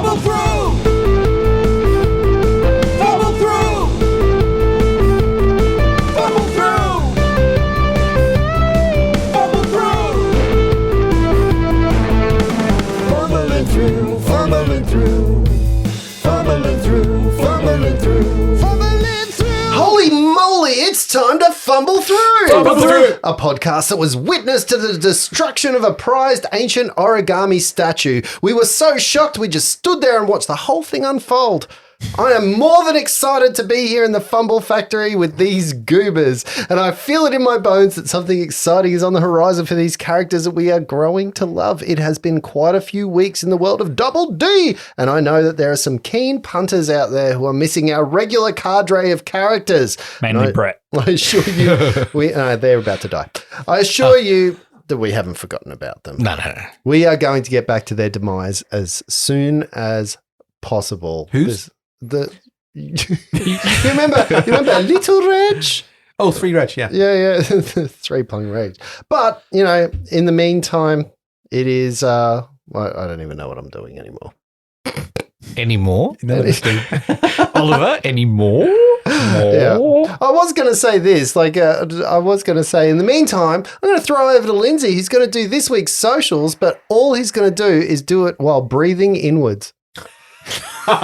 Fumble through! Fumble through! Fumble through! Fumble through! Fumbling through, fumbling through. Fumbling through, fumbling through. Fumbling through! Holy moly, it's time to fumble through! Fumble through! A podcast that was witness to the destruction of a prized ancient origami statue. We were so shocked we just stood there and watched the whole thing unfold. I am more than excited to be here in the Fumble Factory with these goobers, and I feel it in my bones that something exciting is on the horizon for these characters that we are growing to love. It has been quite a few weeks in the world of Double D, and I know that there are some keen punters out there who are missing our regular cadre of characters. Mainly Brett. I assure you, they're about to die. I assure you that we haven't forgotten about them. No. We are going to get back to their demise as soon as possible. Who's? You remember Little Reg? Oh, 3 Reg, yeah. Yeah. 3-point Reg. But, in the meantime, it is, I don't even know what I'm doing anymore. Anymore? No, Oliver, anymore? Yeah. I was going to say this, in the meantime, I'm going to throw over to Lindsay. He's going to do this week's socials, but all he's going to do is do it while breathing inwards. Follow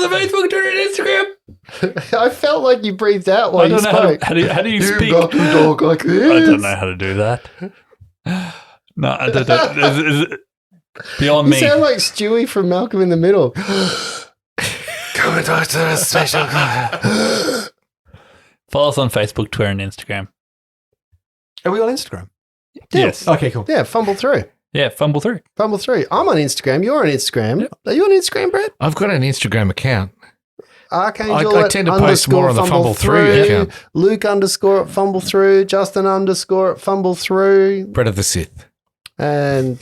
the Facebook, Twitter, and Instagram. I felt like you breathed out while you spoke. How do you speak? Got to talk like this. I don't know how to do that. No, I don't. Is it beyond me? You sound like Stewie from Malcolm in the Middle. Come and talk to a special Follow us on Facebook, Twitter, and Instagram. Are we on Instagram? Yes. Okay, cool. Yeah, fumble through. Yeah, fumble through. Fumble through. I'm on Instagram. You're on Instagram. Yep. Are you on Instagram, Brett? I've got an Instagram account. Archangel I tend to post more on the Fumble Through account. Luke _ Fumble Through. Justin _ Fumble Through. Bread of the Sith. And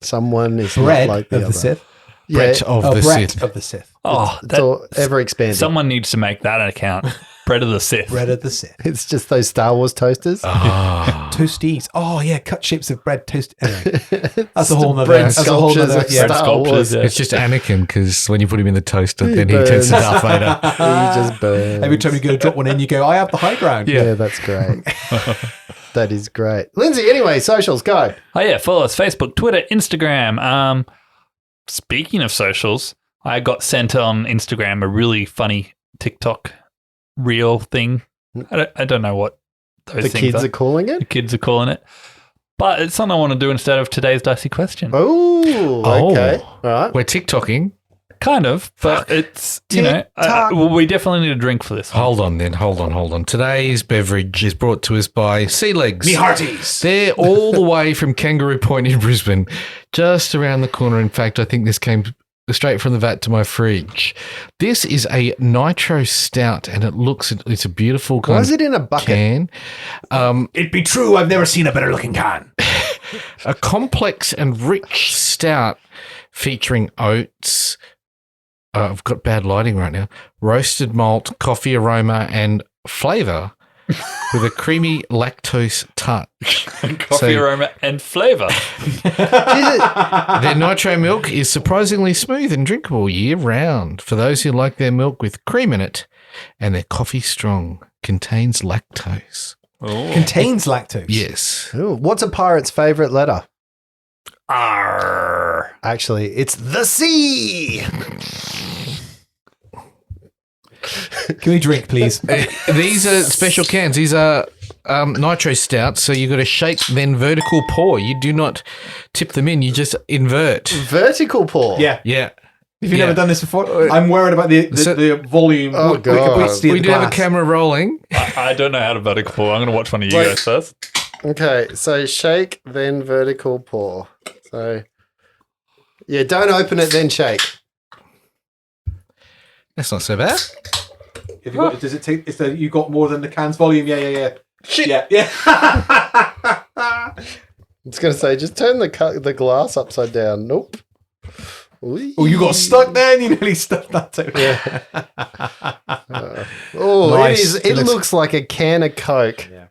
someone is Bread not like the of other. the Sith. Yeah, Brett of the Brett Sith. of the Sith. Oh, it's all ever expanding. someone needs to make that an account. Bread of the Sith. Bread of the Sith. It's just those Star Wars toasters. Ah. Toasties. Oh, yeah, cut shapes of bread toast. Anyway, that's a whole nother. bread That's a whole sculptures nother. of Yeah. Star sculptures, Wars. yeah. It's just Anakin because when you put him in the toaster, then he burns. turns to Darth Vader. He just burns. Every time you go to drop one in, you go, I have the high ground. Yeah, that's great. That is great. Lindsay, anyway, socials, go. Oh yeah, follow us Facebook, Twitter, Instagram. Speaking of socials, I got sent on Instagram a really funny TikTok reel thing. I don't know what those The things kids are calling The it? kids are calling it. But it's something I want to do instead of today's dicey question. Oh, okay. All right. We're TikToking. Kind of, but it's, TikTok. we definitely need a drink for this one. Hold on. Today's beverage is brought to us by Sea Legs. Me hearties. They're all the way from Kangaroo Point in Brisbane, just around the corner. In fact, I think this came straight from the vat to my fridge. This is a nitro stout, and it's a beautiful kind Why is it in a bucket? can. It be true, I've never seen a better looking can. A complex and rich stout featuring oats. I've got bad lighting right now. Roasted malt, coffee aroma, and flavour with a creamy lactose touch. Coffee aroma and flavour. Their nitro milk is surprisingly smooth and drinkable year round for those who like their milk with cream in it, and their coffee strong contains lactose. Contains lactose. Yes. Ooh, what's a pirate's favourite letter? Arr. Actually, it's the C. Can we drink, please? These are special cans. These are nitro stouts, so you got to shake, then vertical pour. You do not tip them in, you just invert. Vertical pour. Yeah. Yeah. Have you Yeah. never done this before? I'm worried about the volume. Oh, God. Capacity of We the do have a glass. camera rolling. I don't know how to vertical pour. I'm going to watch one of you Wait. guys first. Okay, so shake, then vertical pour. So, yeah, don't open it, then shake. That's not so bad. Have you got, does it take? Is there, you got more than the can's volume? Yeah. Shit. Yeah. I was going to say, just turn the glass upside down. Nope. Ooh. Oh, you got stuck there, and you nearly stuck that too. Yeah. Oh, Nice. it looks like a can of Coke. Yeah.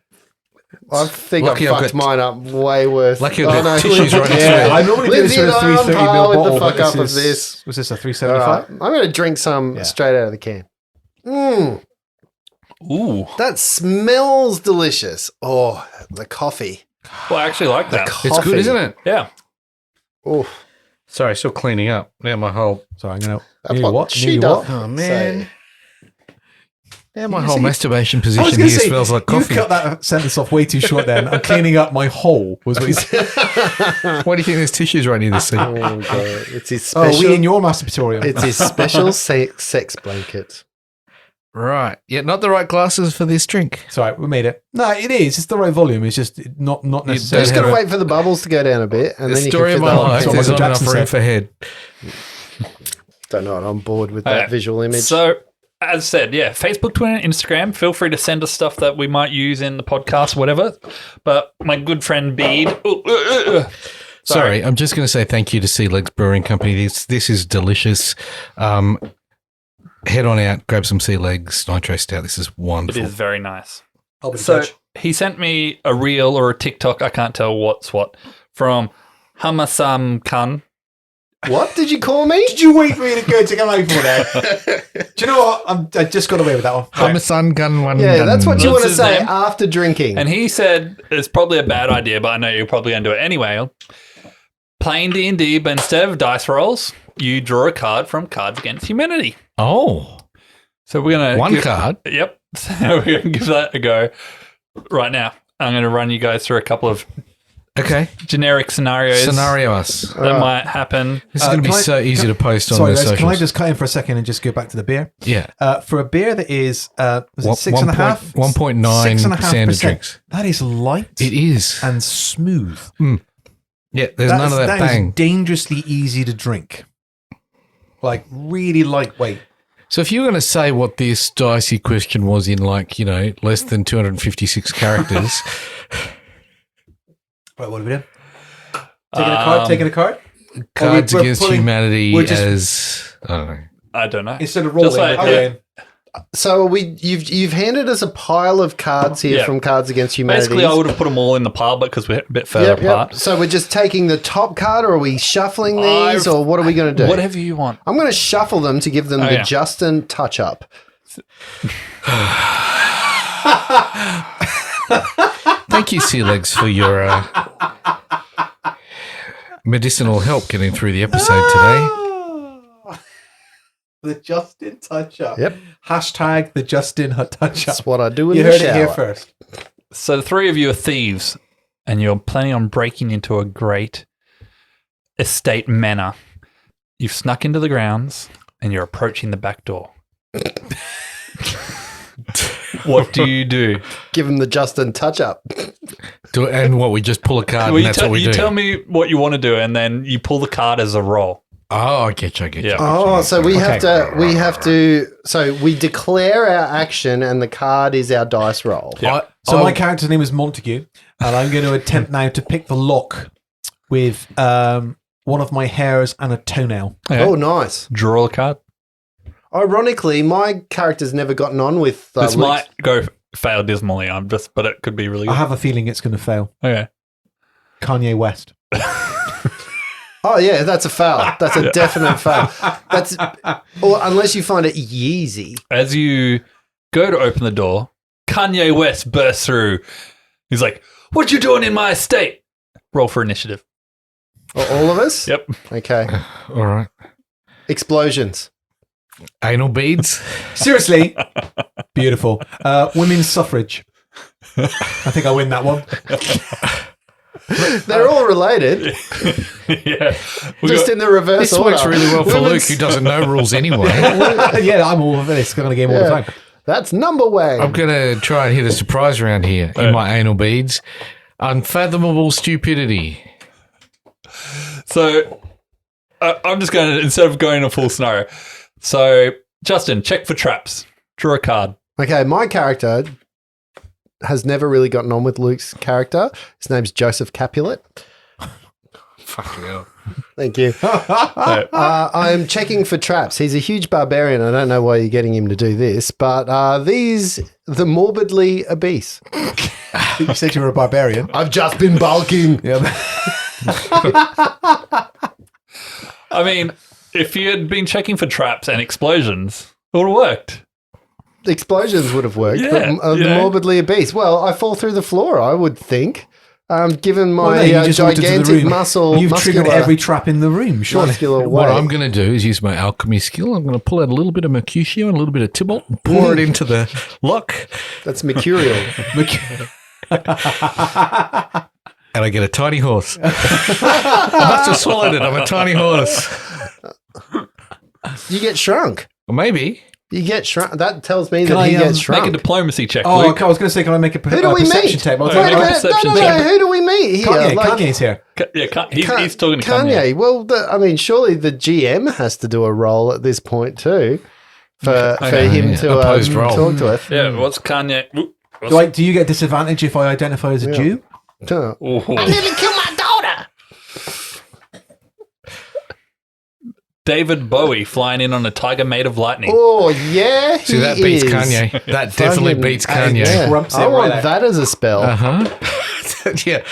I think Lucky I've I've fucked got- mine up way worse. Lucky I've got no. tissues running through Yeah, it. I normally do this Lithium with a ion 330 power ml with the bottle. fuck but up of this. Was this a All 375? right, I'm going to drink some Yeah. straight out of the can. Mmm, Ooh. that smells delicious. Oh, the coffee. Well, I actually like that. It's good, isn't it? Yeah. Oh, Sorry, still cleaning up. Now my whole Sorry, I'm going to. that's what she does. Oh man. Now my You whole see- masturbation I was position going here to say, smells like you coffee. cut that sentence off way too short then. I'm cleaning up my hole, was what you said. Why do you think there's tissues right near the seat? Oh, God. It's his Oh, special. we in your masturbatorium. It's his special sex blanket. Right. Yeah, not the right glasses for this drink. Sorry, we made it. No, it is. It's the right volume. It's just not necessarily. Just got to wait for the bubbles to go down a bit, and The then you story can of fit my that on. life. what There's Michael not enough Jackson room said. for head. Don't know. I'm bored with that Okay. visual image. So, as said, yeah, Facebook, Twitter, Instagram. Feel free to send us stuff that we might use in the podcast, whatever. But my good friend Bede. Sorry, I'm just going to say thank you to Sea Legs Brewing Company. This is delicious. Head on out, grab some Sea Legs Nitro Stout. This is It wonderful. is very nice. I'll be in So touch. he sent me a reel or a TikTok, I can't tell what's what, from Hamasam Khan. What did you call me? Did you wait for me to go to come over there? Do you know what? I just got away with that one. Homicide gun one. Yeah, gun. that's what you What's want to his say name? after drinking. And he said it's probably a bad idea, but I know you're probably going to do it anyway. Playing D&D, but instead of dice rolls, you draw a card from Cards Against Humanity. Oh, So we're going to... one card. Yep. So we're going to give that a go right now. I'm going to run you guys through a couple of Okay. generic scenarios Scenario us. that might happen. This is going to be can I- so easy to post on Sorry, the guys, socials. can I just cut in for a second and just go back to the beer? Yeah. For a beer that is, was it One- 6.5? 1.9 standard 6.5%. drinks. That is light It is. and smooth. Yeah, there's none of that That bang. is dangerously easy to drink. Like, really lightweight. So if you were going to say what this dicey question was in less than 256 characters, Right, what are we doing? Taking a card? Cards we're Against pulling- Humanity we're just- as, I don't know. I don't know. Instead of rolling, Just like- we're yeah. going. So you've handed us a pile of cards here Yeah. from Cards Against Humanity. Basically, I would have put them all in the pile because we're a bit further apart. So we're just taking the top card, or are we shuffling these, or what are we going to do? Whatever you want. I'm going to shuffle them to give them the yeah. Justin touch up. Thank you, Sea Legs, for your medicinal help getting through the episode today. The Justin touch up. Yep. Hashtag the Justin touch up. That's what I do in You the heard shower. it here first. So the three of you are thieves, and you're planning on breaking into a great estate manor. You've snuck into the grounds, and you're approaching the back door. What do you do? Give them the Justin touch up. And what, we just pull a card Well, and that's what we do? you tell me what you want to do, and then you pull the card as a roll. Oh, I get you. Yeah. Oh, so we have to. So we declare our action, and the card is our dice roll. Yeah. So my character's name is Montague, and I'm going to attempt now to pick the lock with one of my hairs and a toenail. Okay. Oh, nice. Draw a card. Ironically, my character's never gotten on with. This Luke's- might go fail dismally. But it could be really I good. have a feeling it's going to fail. Okay. Kanye West. Oh yeah, that's a foul. That's a definite foul. That's or unless you find it Yeezy. As you go to open the door, Kanye West bursts through. He's like, "What you doing in my estate?" Roll for initiative. All of us. Yep. Okay. All right. Explosions. Anal beads. Seriously. Beautiful. Women's suffrage. I think I win that one. They're all related, Yeah. just in the reverse This order. works really well for Luke, Women's- who doesn't know rules anyway. Yeah, I'm all over this kind of game all the Yeah. time. That's number one. I'm going to try and hit a surprise round here in my anal beads. Unfathomable stupidity. So I'm just going to, instead of going a full scenario. So, Justin, check for traps. Draw a card. Okay, my character has never really gotten on with Luke's character. His name's Joseph Capulet. Fucking hell. Thank you. No. I'm checking for traps. He's a huge barbarian. I don't know why you're getting him to do this, but the morbidly obese. You said you were a barbarian. I've just been bulking. Yeah. I mean, if you had been checking for traps and explosions, it would have worked. Explosions would have worked, Yeah, but I'm you know. morbidly obese. Well, I fall through the floor, I would think. Given my Well, no, you just walked into the gigantic room. muscle, You've triggered muscular, every trap in the room, surely. muscular What weight. I'm going to do is use my alchemy skill. I'm going to pull out a little bit of Mercutio and a little bit of Tybalt and pour it into the lock, That's mercurial. and I get a tiny horse. I must have swallowed it. I'm a tiny horse. You get shrunk. Or maybe. You get shrunk. That tells me Can that he I, gets Make shrunk. a diplomacy check, Oh, Luke. okay, I was going to say, can I make a Who do we perception meet? check? I was Wait, like, wait, No, perception no, check. who do we meet here? Kanye, Like, Kanye's here. He's talking to Kanye. Well, I mean, surely the GM has to do a role at this point too, for him yeah. to Opposed role. talk to us. Yeah, what's Kanye? Do you get disadvantage if I identify as a Jew? Huh. Ooh. Nearly killed my daughter. David Bowie flying in on a tiger made of lightning. Oh yeah, See, that beats is. Kanye. That definitely Fucking- beats Kanye. Yeah. Trumps I it want right that as a spell. Uh-huh. Yeah.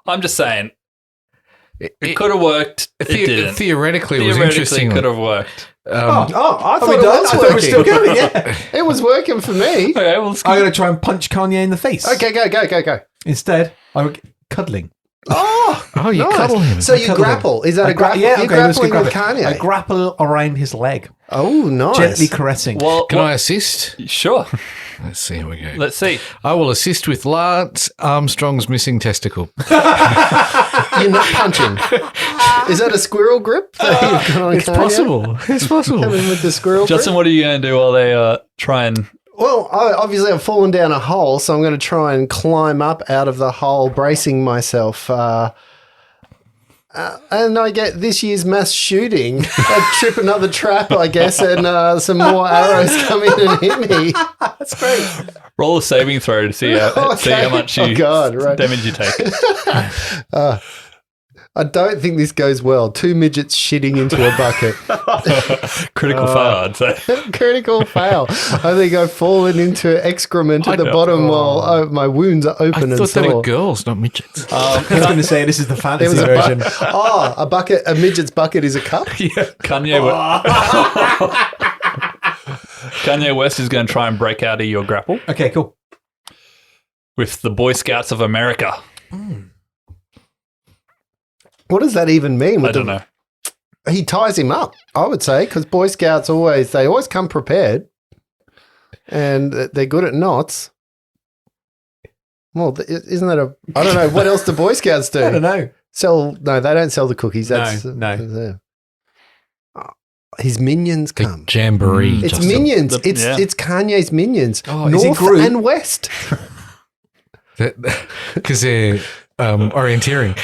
I'm just saying, It, it could have worked. It didn't. Theoretically, it was Theoretically, interesting. could have worked. I thought Are we it done? was I thought we were still working. going, yeah. It was working for me. Okay, well, let's I'm going to try and punch Kanye in the face. Okay, go. Instead, I'm cuddling. Oh, you nice. cuddle him. So you Cuddle him. grapple? Is that I a grapple? Yeah, You're okay, let's grappling grab with it. Kanye. I grapple around his leg, Oh, nice. gently caressing. Well, Can I assist? sure. Let's see how we go. Let's see. I will assist with Lance Armstrong's missing testicle. You're not punching. Is that a squirrel grip? That you've got on It's Kanye? possible. It's possible. Coming with the squirrel Justin, grip? what are you going to do while they try and? Well, obviously I've fallen down a hole, so I'm going to try and climb up out of the hole, bracing myself. And I get this year's mass shooting. I trip another trap, I guess, and some more arrows come in and hit me. That's great. Roll a saving throw to see how, see how much Oh, God, right. damage you take. I don't think this goes well. 2 midgets shitting into a bucket. Critical fail, I'd say. Critical fail. I think I've fallen into excrement at the know. bottom while my wounds are I open and thought they were sore. girls, not midgets. I was going to say this is the There fantasy was a version. a midget's bucket is a cup? Kanye, Kanye West is going to try and break out of your grapple Okay, cool. with the Boy Scouts of America. What does that even mean? I don't know. He ties him up, I would say, because Boy Scouts always come prepared, and they're good at knots. Well, isn't that I don't know. What else do Boy Scouts do? I don't know. No, they don't sell the cookies. That's No. His minions The come. jamboree. It's Justin. minions. Yeah. It's Kanye's minions. Oh, is he North Groot? and West. Because they're orienteering.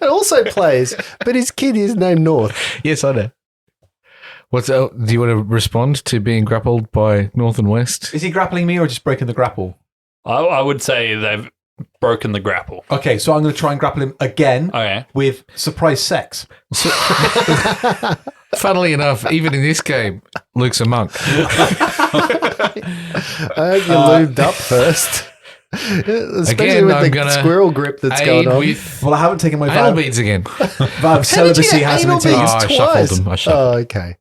It also plays, but his kid is named North. Yes, I know. Do you want to respond to being grappled by North and West? Is he grappling me or just breaking the grapple? I would say they've broken the grapple. Okay, so I'm going to try and grapple him again Okay. with surprise sex. Funnily enough, even in this game, Luke's a monk. I hope you lubed up first. Especially Again, with I'm the gonna squirrel grip that's going Aid on. with Well, I haven't taken my anal vow. beads again. Vow of How did you celibacy get hasn't anal been taken. Oh, I beads shuffled twice? them. I shuffled Oh, okay.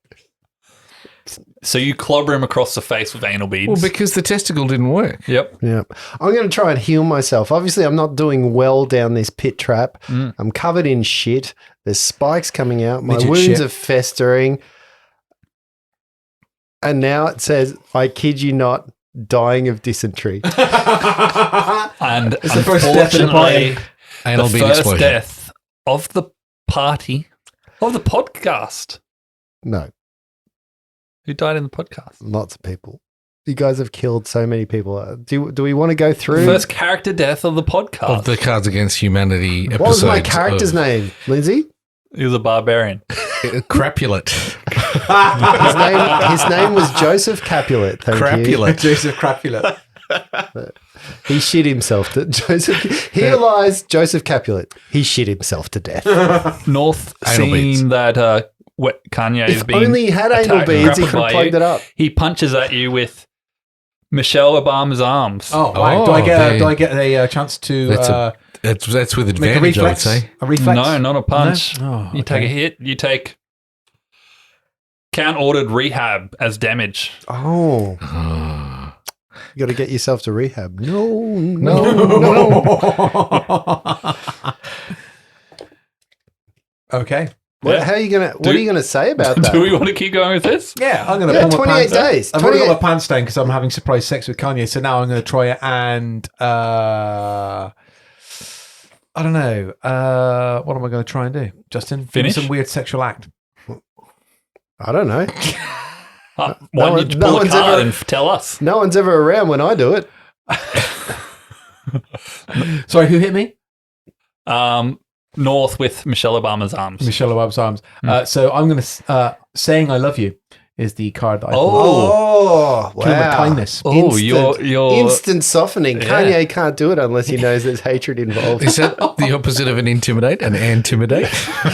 So you clobber him across the face with anal beads. Well, because the testicle didn't work. Yep. Yeah. I'm going to try and heal myself. Obviously, I'm not doing well down this pit trap. I'm covered in shit. There's spikes coming out. My Midget wounds shit. are festering. And now it says, I kid you not, dying of dysentery. And It's the first death in the unfortunately, party. Anal the bead first explosion. death of the party, of the podcast. No, Who died in the podcast? lots of people. You guys have killed so many people. Do we want to go through? First character death of the podcast. Of the Cards Against Humanity episodes. What was my character's name, Lindsay? He was a barbarian. Crapulate. His name was Joseph Capulet. Thank you. Crapulate. Joseph Crapula. He shit himself to Here lies Joseph Capulet. He shit himself to death. North Anal beads. seeing that Kanye is If being only he had anal attacked, beads, he grappled could have by plugged you, it up. He punches at you with Michelle Obama's arms. Oh, right. Oh, do I get a chance to That's with make a advantage, I would reflex? say. A reflex? No, not a punch. No? Oh, You take a okay. hit. You take count-ordered rehab as damage. Oh, Ah. you got to get yourself to rehab. No. Okay. Yeah. How are you gonna? What are you gonna say about that? Do we want to keep going with this? Yeah, I'm going to Yeah, pull my 28 pants days. I've already got 28 my pants down because I'm having surprise sex with Kanye. So now I'm going to try it and I don't know. What am I going to try and do? Justin, give me Finish? some weird sexual act. I don't know. Why No don't one- you no pull a one's card ever- and tell us? No one's ever around when I do it. Sorry, who hit me? North with Michelle Obama's arms. Michelle Obama's arms. So I'm going to saying I love you is the card that I pulled. Oh, Kill my wow. kindness. Oh, Instant- you're Instant softening. Yeah. Kanye can't do it unless he knows there's hatred involved. Is that the opposite of an intimidate? An intimidate?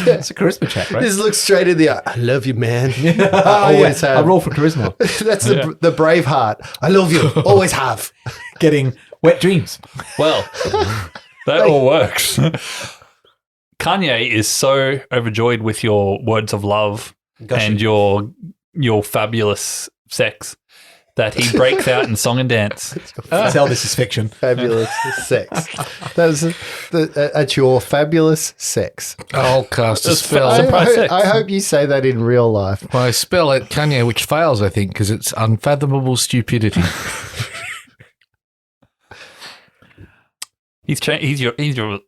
It's a charisma check, right? Just look straight in the eye. I love you, man. I always have. I roll for charisma. That's the brave heart. I love you. Always have. Getting wet dreams. well. That all works. Kanye is so overjoyed with your words of love and your fabulous sex that he breaks out in song and dance. Tell this is fiction. Fabulous sex. That's your fabulous sex. I'll cast a That's spell. fair. Surprise sex. I hope you say that in real life. I spell it Kanye, which fails, I think, because it's unfathomable stupidity. He's your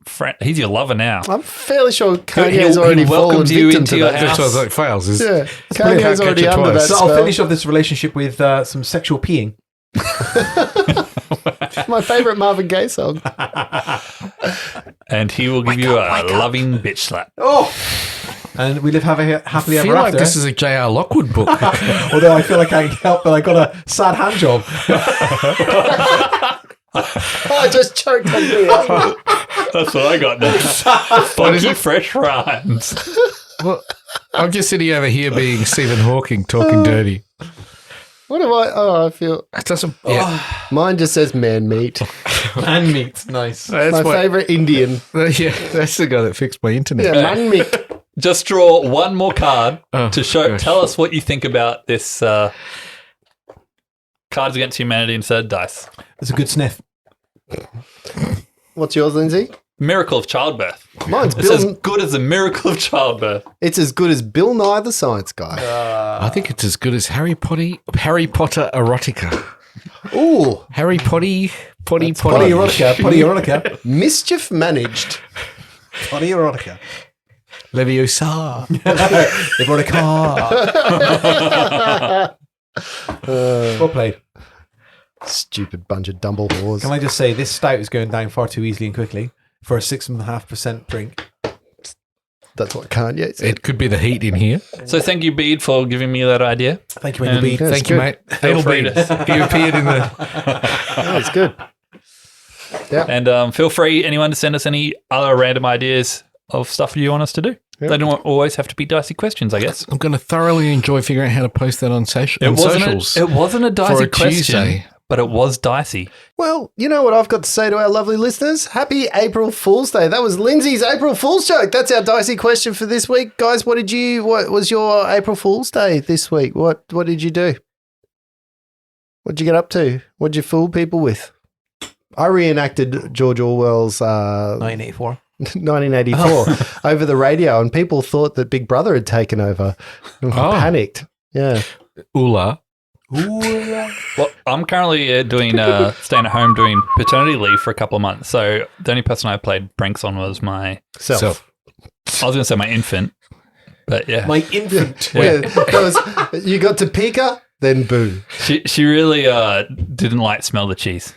friend. He's your lover now. I'm fairly sure He Kanye's already fallen welcomes you victim into to your that. house. That's what I was like, fails. Is Yeah, brilliant. Kanye's Can't already catch it under that twice. So spell. I'll finish off this relationship with some sexual peeing. My favourite Marvin Gaye song. And he will give you a loving bitch slap. Oh! And we live happily I ever feel like after. this is a J.R. Lockwood book. Although I feel like I can't help that I got a sad hand job. I just choked on beer. That's what I got next. Funky fresh rhymes. Well, I'm just sitting over here being Stephen Hawking talking dirty. What am I? Oh, I feel. It doesn't. Yeah, Mine just says man meat. And meat. Nice. that's My what- favourite Indian. Yeah, that's the guy that fixed my internet. Yeah, man meat. Just draw one more card Oh, to show. gosh. Tell us what you think about this Cards Against Humanity instead of dice. That's a good sniff. What's yours, Lindsay? Miracle of childbirth. Mine's It's as Bill. good as a miracle of childbirth. It's as good as Bill Nye the Science Guy. I think it's as good as Harry Potter erotica. Ooh, Harry Potty. Potty erotica. mischief managed. Potty erotica. Leviosa. Erotica. Well played. Stupid bunch of dumble whores. Can I just say, this stout is going down far too easily and quickly for a 6.5% drink. That's what Kanye said. It could be the heat in here. So thank you, Bede, for giving me that idea. Thank you, Andy And- B. Yeah, Thank it's you, good. mate. Feel free He to- appeared in the. Yeah, it's good. And feel free, anyone, to send us any other random ideas of stuff you want us to do. Yeah. They don't always have to be dicey questions, I guess. I'm going to thoroughly enjoy figuring out how to post that on, socials. It wasn't a dicey for a question, Tuesday. but it was dicey. Well, you know what I've got to say to our lovely listeners? Happy April Fool's Day. That was Lindsay's April Fool's joke. That's our dicey question for this week. Guys, what was your April Fool's Day this week? What did you do? What did you get up to? What did you fool people with? I reenacted George Orwell's 1984. 1984 over the radio, and people thought that Big Brother had taken over. Panicked. Yeah. Ula. Well, I'm currently staying at home doing paternity leave for a couple of months. So the only person I played pranks on was my, Self. I was going to say my infant, but yeah. My infant. Yeah, that was, you got to pick her, then boo. She really didn't like smell the cheese.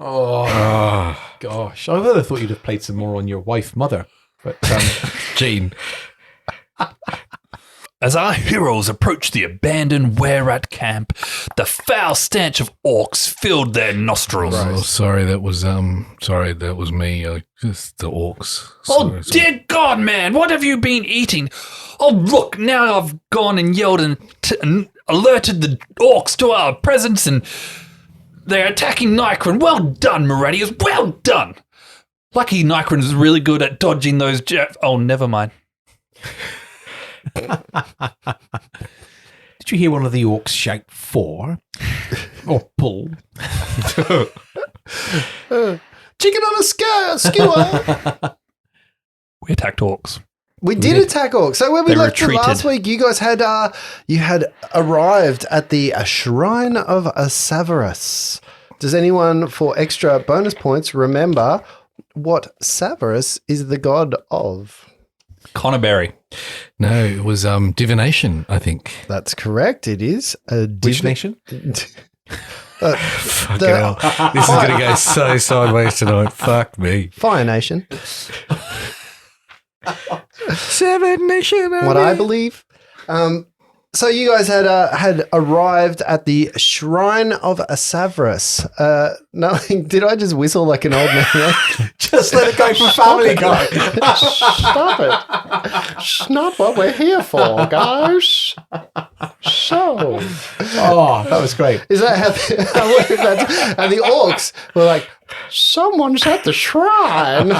Oh, gosh. I would have thought you'd have played some more on your wife, mother. But Gene. As our heroes approached the abandoned Wererat camp, the foul stench of orcs filled their nostrils. Oh, sorry, that was me. Just the orcs. Oh, dear God, man, what have you been eating? Oh, look, now I've gone and yelled and alerted the orcs to our presence, and They're attacking Nikron. Well done, Meridius. Well done. Lucky Nikron's really good at dodging those jets. Oh, never mind. Did you hear one of the orcs shout 4? Or pull? Chicken on a skewer. We attacked orcs. We did attack orcs. So when we They left you retreated. last week, you guys had arrived at the Shrine of Savarus. Does anyone, for extra bonus points, remember what Savarus is the god of? Connerberry. No, it was divination, I think. That's correct. It is a Which nation? Fucking hell. This is going to go so sideways tonight. Fuck me. Fire Nation. Seven Nation. What I believe. So you guys had arrived at the Shrine of Savarus. Did I just whistle like an old man? Just let it go for Family Guy. Stop it. It's not what we're here for, guys. So, Oh, that was great. is that and the orcs were like, someone's at the shrine.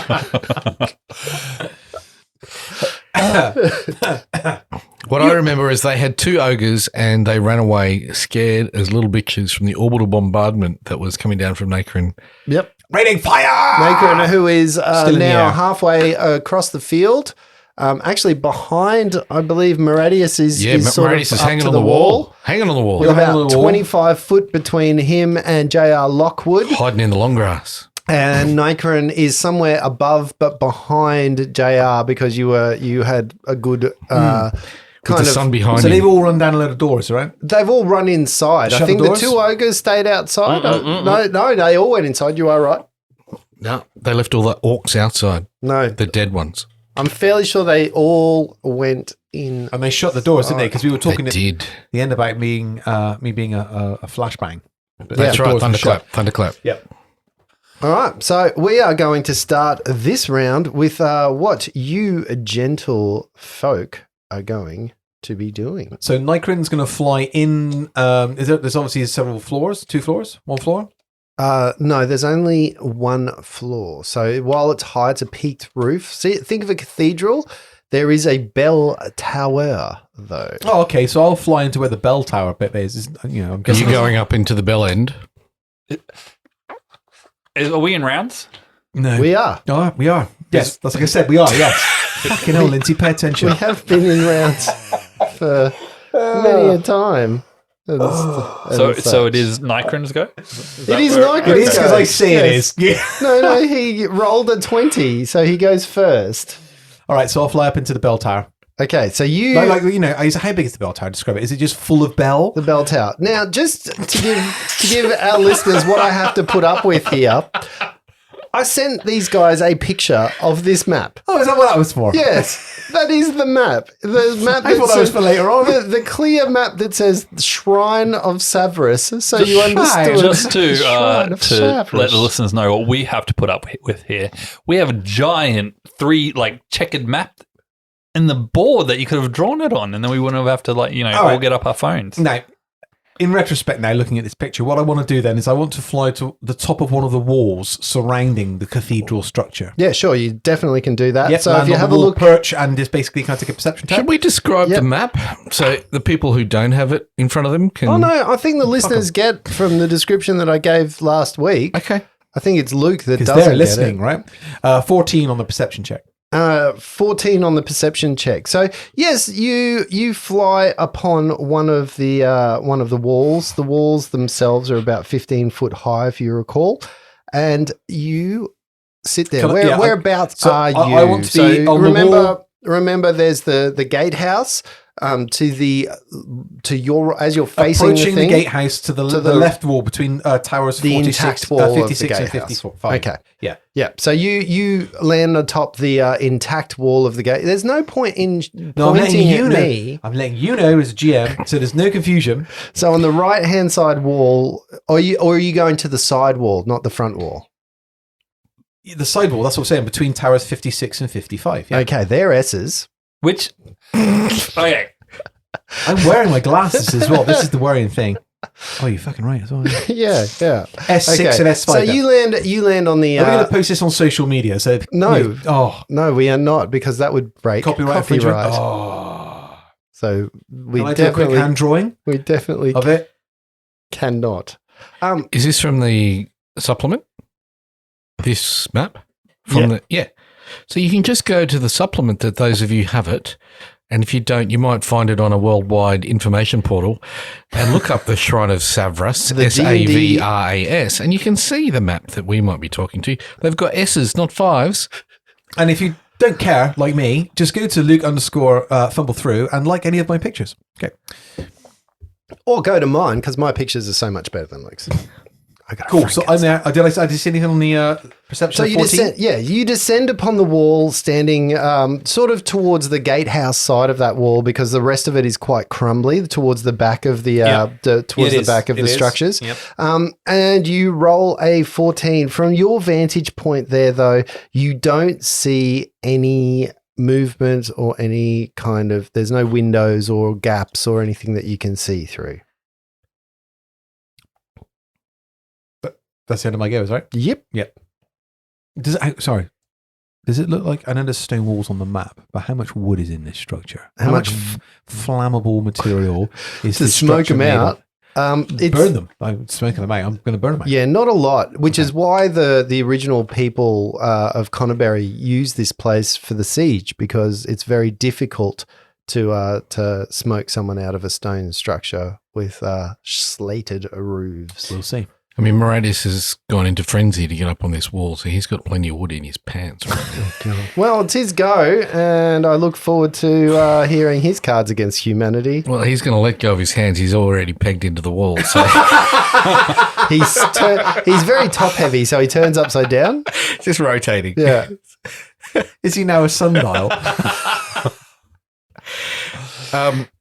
What I remember is they had 2 ogres and they ran away scared as little bitches from the orbital bombardment that was coming down from Nacrin. Yep. Raining fire! Nacrin, who is Still in the now air. halfway across the field. Actually, behind, I believe, Meridius is sort Meridius of is up hanging to on the the wall. Hanging on the wall. With Hanging on about the wall. 25 foot between him and J.R. Lockwood. Hiding in the long grass. And Nikarin is somewhere above but behind JR because you had a good With kind the of. sun behind So him. they've all run down a lot of doors, right? They've all run inside. Shut I think the the doors? 2 ogres stayed outside. No, they all went inside. You are right. No, they left all the orcs outside, No, the dead ones. I'm fairly sure they all went in. And they shut the doors, didn't they? Because we were talking They at did. the end about me being a flashbang. But That's the right. doors were shut. Thunderclap. Yep. All right, so we are going to start this round with what you gentle folk are going to be doing. So Nikrin's going to fly in. There's obviously several floors, 2 floors, 1 floor. No, there's only 1 floor. So while it's high, it's a peaked roof. See, think of a cathedral. There is a bell tower, though. Oh, okay. So I'll fly into where the bell tower bit is. I'm Are you guessing. going up into the bell end? Are we in rounds? No, We are. Oh, we are. Yes, that's like I said. We are. Yes. Fucking hell, Lindsay, pay attention. We have been in rounds for many a time. So it is Nikron's go? It is It Nikron's is because go. I say it is. Yeah. No, he rolled a 20, so he goes first. All right. So I'll fly up into the bell tower. Okay, so you... Like how big is the bell tower? Describe it. Is it just full of bell? the bell tower. Now, just to give our listeners what I have to put up with here, I sent these guys a picture of this map. Oh, is that what that was for? Yes, that is the map. The map. I thought that was for later on. The clear map that says Shrine of Savarus. So you Shrine. understood. Just to Shrine of let Savarus. the listeners know what we have to put up with here. We have a giant 3 checkered map in the board that you could have drawn it on, and then we wouldn't have to all right. get up our phones. Now, in retrospect, now looking at this picture, what I want to do then is I want to fly to the top of one of the walls surrounding the cathedral structure. Yeah, sure. You definitely can do that. Yep, so land if you on have the a wall, look, perch, and just basically kind of take a perception check. Should we describe Yep. the map so the people who don't have it in front of them can? oh no, I think the listeners get from the description that I gave last week. Okay. I think it's Luke that Because doesn't they're listening, get right? 14 on the perception check. it. 14 on the perception check. So yes, you fly upon one of the walls. The walls themselves are about 15 foot high, if you recall, and you sit there. Whereabouts are you? I want to be on the wall. Remember, there's the gatehouse. To your as you're facing Approaching the the thing, gatehouse to the left wall between towers the 46, intact wall of the 56 and gatehouse. 55. Okay. Yeah. Yeah. So you land atop the intact wall of the gate. There's no point in No, I'm letting pointing you at know. me. I'm letting you know as a GM, so there's no confusion. So on the right hand side wall, or are you going to the side wall, not the front wall? The side wall, that's what I'm saying, between towers 56 and 55. Yeah. Okay, they're S's. Which, okay, I'm wearing my glasses as well. This is the worrying thing. Oh, you're fucking right as well. Yeah. S6 and S5. So you land on the. Are we going to post this on social media? So No. Oh, No, we are not, because that would break copyright infringement. copyright. Oh. So we Can I do a quick hand drawing definitely of it? cannot. Is this from the supplement? This map? Yeah. So you can just go to the supplement that those of you have it. And if you don't, you might find it on a worldwide information portal and look up the Shrine of Savras, The Savras, and you can see the map that we might be talking to. They've got S's, not 5s. And if you don't care, like me, just go to Luke_Fumble through and like any of my pictures. Okay. Or go to mine, because my pictures are so much better than Luke's. Cool. So I'm there. Did I see anything on the perception? So of you 14? you descend upon the wall, standing sort of towards the gatehouse side of that wall, because the rest of it is quite crumbly towards the back of the back of the structures. Yep. And you roll a 14. From your vantage point there, though, you don't see any movement or any kind of. There's no windows or gaps or anything that you can see through. That's the end of my go, right? Yep. Does it look like, I know there's stone walls on the map, but how much wood is in this structure? How much flammable material is to this smoke structure them made out? of? Burn them. I'm smoking them out. I'm going to burn them out. Yeah, not a lot, which is why the original people of Connerberry used this place for the siege, because it's very difficult to smoke someone out of a stone structure with slated roofs. We'll see. I mean, Moradis has gone into frenzy to get up on this wall, so he's got plenty of wood in his pants. Right? Well, it's his go, and I look forward to hearing his cards against humanity. Well, he's going to let go of his hands. He's already pegged into the wall. So He's very top heavy, so he turns upside down. just rotating. Yeah. Is he now a sundial?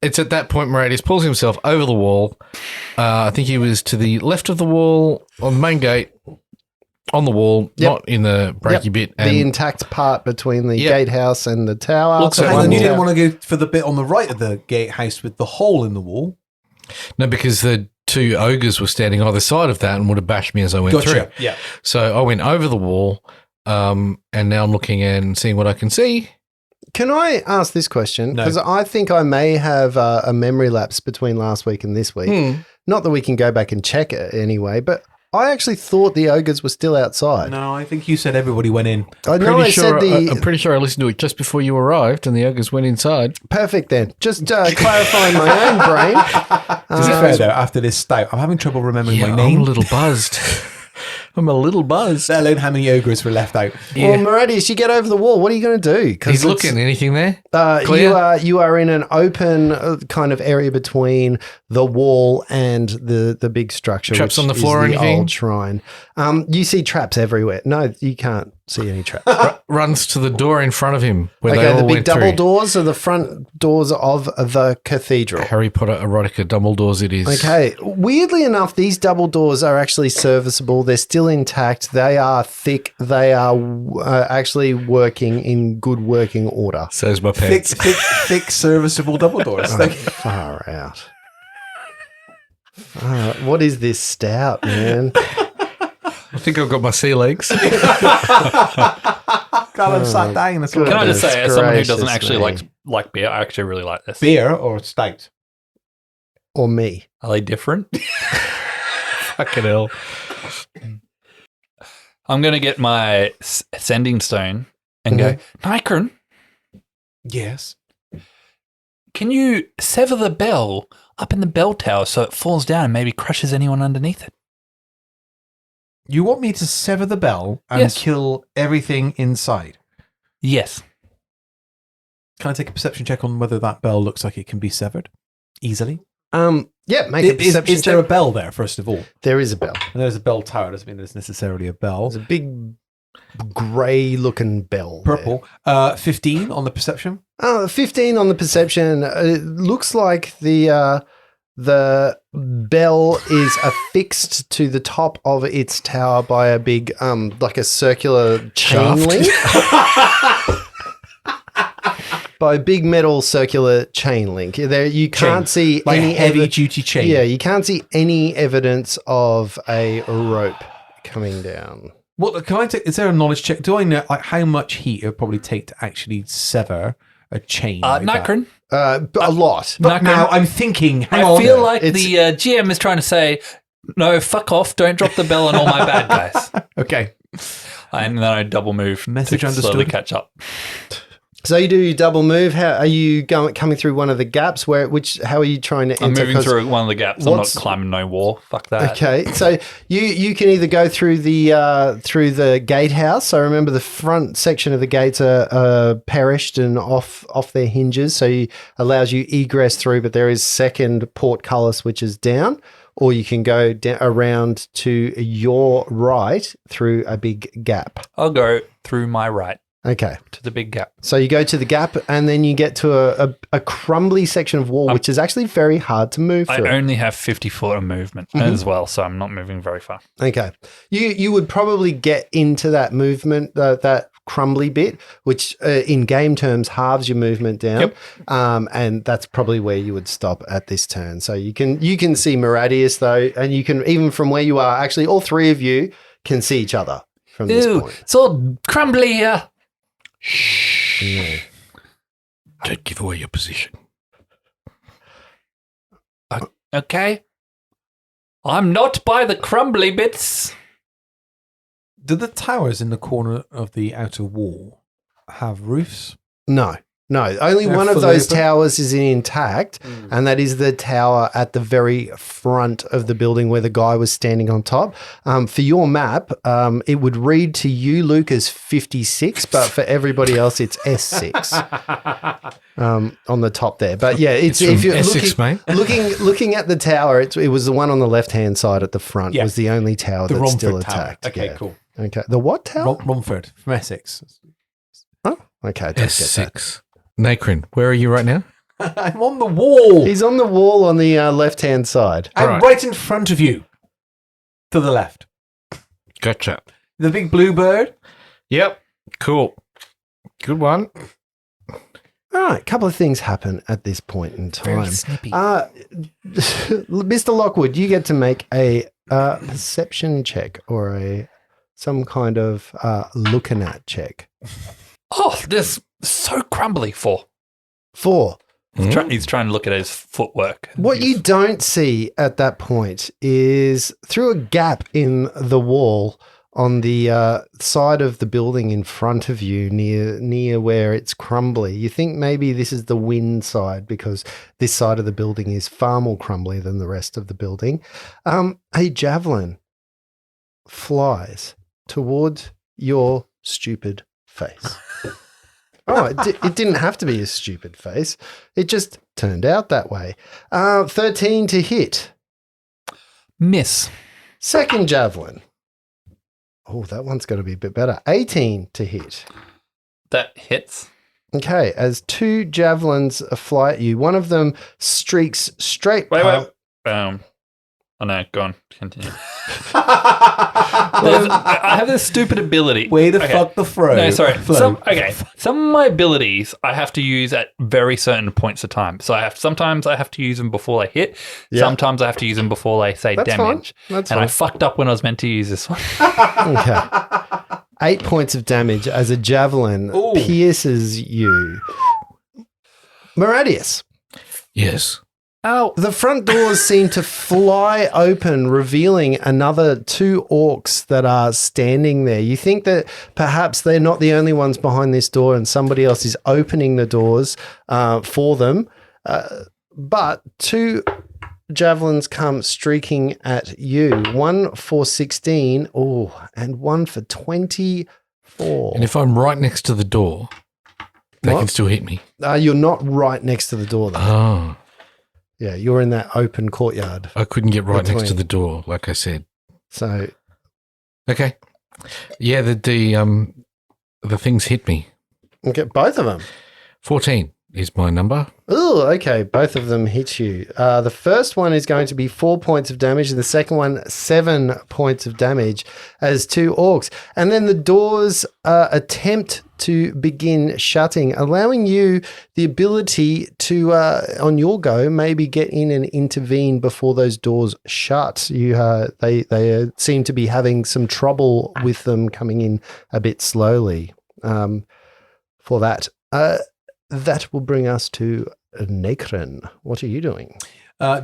It's at that point Moradis pulls himself over the wall. I think he was to the left of the wall on the main gate, on the wall, not in the breaky bit. And the intact part between the gatehouse and the tower. Looks So at hang on, one you wall. didn't want to go for the bit on the right of the gatehouse with the hole in the wall. No, because the two ogres were standing either side of that and would have bashed me as I went through. Yeah. So I went over the wall, and now I'm looking and seeing what I can see. Can I ask this question? No. Because I think I may have a memory lapse between last week and this week. Not that we can go back and check it anyway, but I actually thought the ogres were still outside. No, I think you said everybody went in. I know I said I'm pretty sure I listened to it just before you arrived and the ogres went inside. Perfect then. Just clarifying my own brain. To be fair though, after this stout, I'm having trouble remembering my I'm name. a little buzzed. I'm a little buzzed. Let alone how many ogres were left out. Well, Moradis, you get over the wall. What are you going to do? He's looking. Anything there? You are in an open kind of area between the wall and the big structure. Traps which on the floor or is the anything? old shrine. You see traps everywhere. No, you can't see any traps. Runs to the door in front of him where they all the big went double through. doors are the front doors of the cathedral. Harry Potter erotica double doors it is. Okay. Weirdly enough, these double doors are actually serviceable. They're still intact. They are thick. They are actually working in good working order. So's my pants. Thick, serviceable double doors. Far out. What is this stout, man? I think I've got my sea legs. God, I'm sat down. That's Can I just say, as someone who doesn't gracious actually me. like beer, I actually really like this. beer or stout? Or me? Are they different? Fucking hell. I'm going to get my sending stone and go, Nikron, Yes. can you sever the bell up in the bell tower so it falls down and maybe crushes anyone underneath it? You want me to sever the bell and Yes. kill everything inside? Yes. Can I take a perception check on whether that bell looks like it can be severed easly? Yeah, make a perception Is there a check. bell there, first of all? There is a bell. And there's a bell tower. Doesn't mean there's necessarily a bell. There's a big grey-looking bell. there. Purple. 15 on the perception. 15 on the perception. It looks like the bell is affixed to the top of its tower by a big, like a circular chain Shaft. link. by a big metal circular chain link. There, you can't see like any heavy duty chain. Yeah, you can't see any evidence of a rope coming down. What can I take? Is there a knowledge check? Do I know like how much heat it would probably take to actually sever a chain? Like that? Nykron, A lot. But now I'm thinking. Hang I on. feel like It's- the GM is trying to say, no, fuck off, don't drop the bell on all my bad guys. Okay. And then I double move Message to slowly understood. catch up. So you do your double move. How are you coming through one of the gaps? How are you trying to enter? I'm moving 'Cause- through one of the gaps. I'm not what's- climbing no wall. Fuck that. Okay, so you can either go through the gatehouse. So remember, the front section of the gates are perished and off their hinges, so it allows you egress through. But there is second portcullis, which is down, or you can go around to your right through a big gap. I'll go through my right Okay, to the big gap. so you go to the gap, and then you get to a crumbly section of wall, which is actually very hard to move I through. only have 50 foot of movement as well, so I'm not moving very far. Okay. You would probably get into that movement, that crumbly bit, which in game terms halves your movement down. Yep. And that's probably where you would stop at this turn. So you can see Maradius though, and you can, even from where you are, actually all three of you can see each other from this Ew, point. it's all crumbly here. Yeah. Don't give away your position. Okay. I'm not by the crumbly bits. Do the towers in the corner of the outer wall have roofs? No. Only They're one of fully those open? towers is intact, and that is the tower at the very front of the building where the guy was standing on top. For your map, it would read to you, Luke, as 56, but for everybody else, it's S6 on the top there. But yeah, it's if you're Essex, mate. looking at the tower, it was the one on the left hand side at the front Yeah. was the only tower The that's still Romford Tower. attacked. Okay, Yeah. cool. Okay, the what tower? Romford from Essex. Oh, okay, I don't get that. S6. Nacrin, where are you right now? I'm on the wall. He's on the wall on the left hand side. I'm right in front of you. To the left. Gotcha. The big blue bird. Yep. Cool. Good one. All right, a couple of things happen at this point in time. Mr. Lockwood, you get to make a perception check or some kind of looking at check. Oh, this is so crumbly. 4. 4. He's trying to look at his footwork. What you don't see at that point is through a gap in the wall on the side of the building in front of you, near where it's crumbly. You think maybe this is the wind side because this side of the building is far more crumbly than the rest of the building. A javelin flies towards your stupid face. Oh, it didn't have to be a stupid face. It just turned out that way. 13 to hit. Miss. Second javelin. Oh, that one's going to be a bit better. 18 to hit. That hits. Okay, as 2 javelins fly at you, one of them streaks straight Wait. Oh no, go on. Continue. Way I have this stupid ability. to Okay. fuck the throw. No, sorry. Flow. Some of my abilities I have to use at very certain points of time. So sometimes I have to use them before they hit. Yeah. Sometimes I have to use them before they say That's damage. fine. That's and I fine. fucked up when I was meant to use this one. Okay. 8 points of damage as a javelin Ooh. pierces you. Maradius. Yes. Ow. The front doors seem to fly open, revealing another 2 orcs that are standing there. You think that perhaps they're not the only ones behind this door and somebody else is opening the doors for them. But 2 javelins come streaking at you. One for 16, and one for 24. And if I'm right next to the door, they What? can still hit me. You're not right next to the door, though. Oh. Yeah, you're in that open courtyard. I couldn't get right next to Between. the door, like I said. So Okay. Yeah, the things hit me. okay, both of them. 14. is my number. Oh, okay. Both of them hit you. The first one is going to be 4 points of damage, and the second one, 7 points of damage as 2 orcs. And then the doors attempt to begin shutting, allowing you the ability to, on your go, maybe get in and intervene before those doors shut. They seem to be having some trouble with them coming in a bit slowly. For that. That will bring us to Nakren. What are you doing?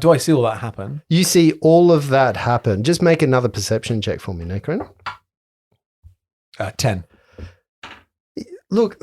Do I see all that happen? You see all of that happen. Just make another perception check for me, Nakren. 10. Look,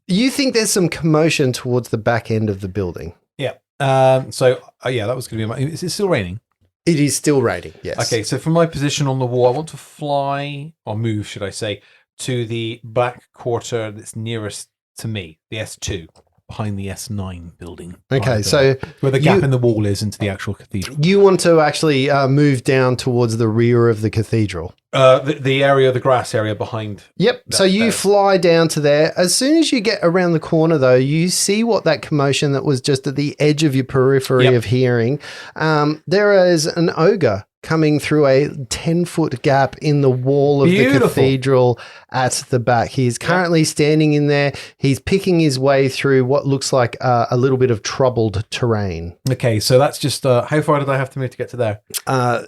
you think there's some commotion towards the back end of the building. Yeah. That was going to be is it still raining? It is still raining, yes. Okay, so from my position on the wall, I want to fly, or move, should I say, to the back quarter that's nearest to me, the S2, behind the S9 building. Okay, so where the gap in the wall is into the actual cathedral. You want to actually move down towards the rear of the cathedral. The area, the grass area behind. Yep. So you fly down to there. As soon as you get around the corner, though, you see what that commotion that was just at the edge of your periphery of hearing. There is an ogre coming through a 10-foot gap in the wall of the cathedral at the back. He's currently standing in there. He's picking his way through what looks like a little bit of troubled terrain. Okay, so that's just, how far did I have to move to get to there?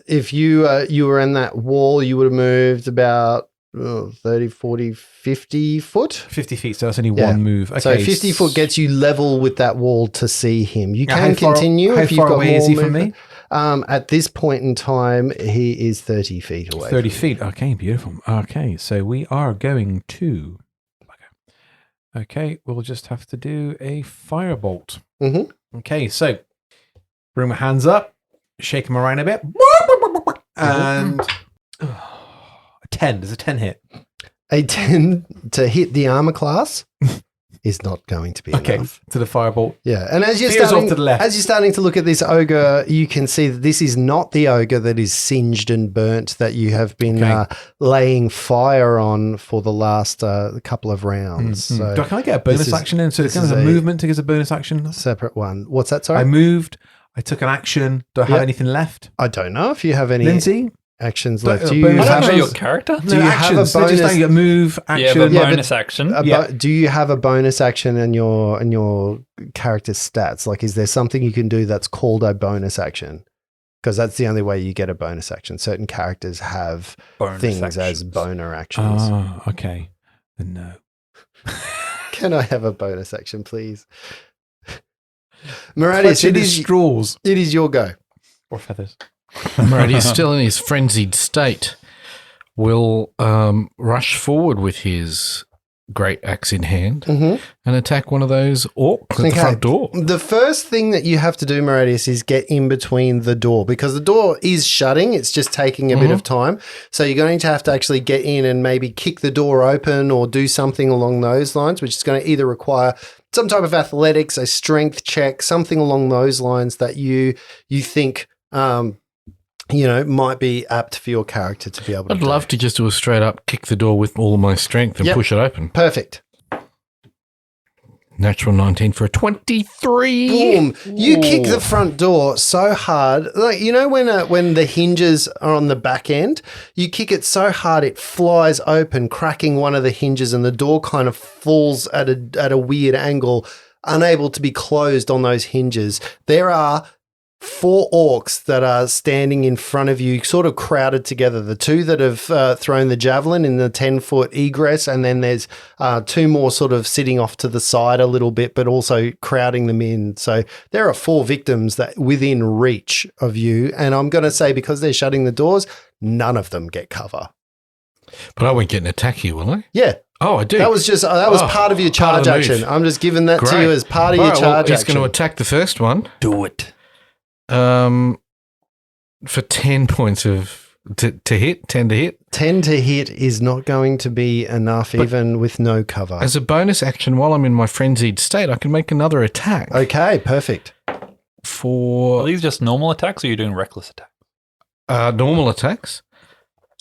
If you were in that wall, you would have moved about 30, 40, 50 foot. 50 feet, so that's only one move. Okay, so 50 foot gets you level with that wall to see him. You now can continue if you've got more movement. How far away is he from me? At this point in time, he is 30 feet away. 30 feet. Okay, beautiful. Okay, so we are going to... Okay, we'll just have to do a firebolt. Mm-hmm. Okay, so bring my hands up, shake them around a bit, and... a 10. Does a 10 hit? A 10 to hit the armor class is not going to be enough. To the firebolt. Yeah, and as you're starting to look at this ogre, you can see that this is not the ogre that is singed and burnt that you have been laying fire on for the last couple of rounds. Mm-hmm. So can I get a bonus action in? So it's kind of a movement to get a bonus action? Separate one. What's that, sorry? I moved. I took an action. Do I have anything left? I don't know if you have any... Lindsay? Actions left. Do you have your character? Do you have a bonus? Just a move action. Yeah, bonus action. Do you have a bonus action in your character's stats? Like, is there something you can do that's called a bonus action? Because that's the only way you get a bonus action. Certain characters have things as boner actions. Oh, okay. Then no. Can I have a bonus action, please? Maradius, it is straws. It is your go. Or feathers. Right, he's still in his frenzied state. Will rush forward with his great axe in hand and attack one of those orcs at the front door. The first thing that you have to do, Maradius, is get in between the door because the door is shutting. It's just taking a bit of time. So you're going to have to actually get in and maybe kick the door open or do something along those lines, which is going to either require some type of athletics, a strength check, something along those lines that you think might be apt for your character to be able to I'd love to just do a straight up kick the door with all of my strength and push it open. Perfect. Natural 19 for a 23. Boom. You kick the front door so hard. Like, when the hinges are on the back end, you kick it so hard it flies open, cracking one of the hinges, and the door kind of falls at a weird angle, unable to be closed on those hinges. There are 4 orcs that are standing in front of you, sort of crowded together. The 2 that have thrown the javelin in the 10-foot egress, and then there's 2 more sort of sitting off to the side a little bit, but also crowding them in. So there are 4 victims that within reach of you, and I'm going to say because they're shutting the doors, none of them get cover. But I won't get an attack here, will I? Yeah. Oh, I do. That was part of your charge action. I'm just giving that to you as part of your charge action. He's going to attack the first one. Do it. For 10 points of to hit, 10 to hit. 10 to hit is not going to be enough, even with no cover. As a bonus action, while I'm in my frenzied state, I can make another attack. Okay, perfect. Are these just normal attacks, or are you doing reckless attacks? Normal attacks.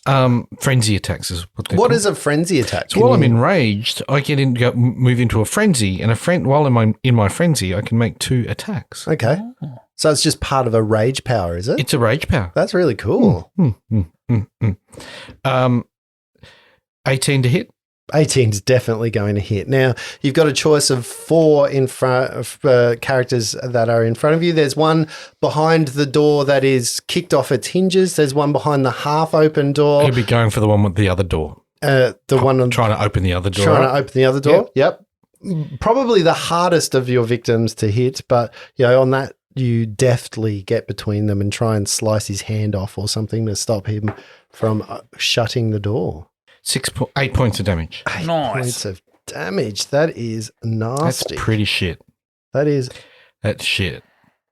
Frenzy attacks is what they're What called. is a frenzy attack? So while I'm enraged, I get move into a frenzy, and while I'm in my frenzy, I can make 2 attacks. Okay. So it's just part of a rage power, is it? It's a rage power. That's really cool. 18 to hit. 18 is definitely going to hit. Now, you've got a choice of 4 in front of characters that are in front of you. There's one behind the door that is kicked off its hinges. There's one behind the half-open door. He'll be going for the one with the other door. The one on Trying to open the other door. trying to open the other door. Yep. Probably the hardest of your victims to hit, but on that you deftly get between them and try and slice his hand off or something to stop him from shutting the door. 8 points of damage. 8 Nice. points of damage. That is nasty. That's pretty shit. That is. That's shit.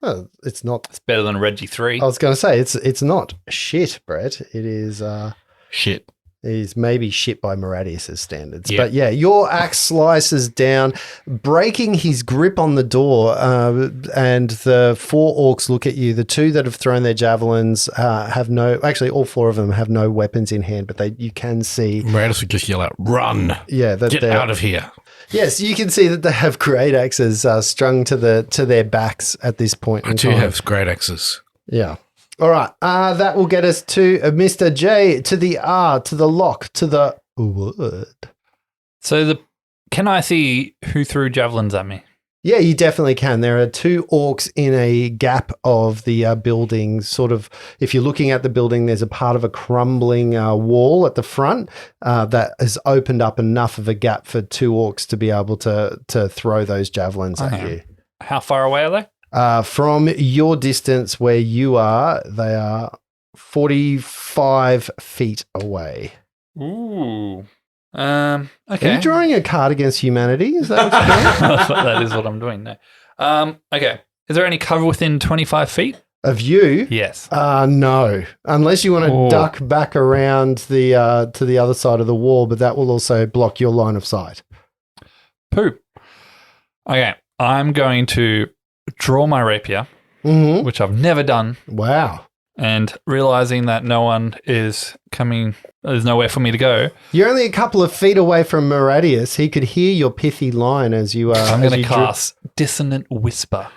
Oh, it's not. It's better than Reggie 3. I was going to say it's not shit, Brett. It is. Shit. Is maybe shit by Moradius's standards. Yeah. But yeah, your axe slices down, breaking his grip on the door, and the 4 orcs look at you. The 2 that have thrown their javelins have no, actually all 4 of them have no weapons in hand, but you can see. Moradius would just yell out, run. Yeah, that Get they're out of here. Yes, you can see that they have great axes strung to their backs at this point I in do time. have great axes. Yeah. All right. That will get us to Mr. J, to the R, to the lock, to the wood. So can I see who threw javelins at me? Yeah, you definitely can. There are 2 orcs in a gap of the building. Sort of, if you're looking at the building, there's a part of a crumbling wall at the front that has opened up enough of a gap for 2 orcs to be able to throw those javelins at you. How far away are they? From your distance where you are, they are 45 feet away. Ooh. Are Okay. you drawing a card against humanity? Is that what you're doing? That is what I'm doing now. Okay. Is there any cover within 25 feet? Of you? Yes. No. Unless you want to Ooh. duck back around the to the other side of the wall, but that will also block your line of sight. Poop. Okay. I'm going to draw my rapier, Mm-hmm. which I've never done, Wow. and realizing that no one is coming, there's nowhere for me to go. You're only a couple of feet away from Moradius. He could hear your pithy line as you are. I'm going to cast Dissonant Whisper.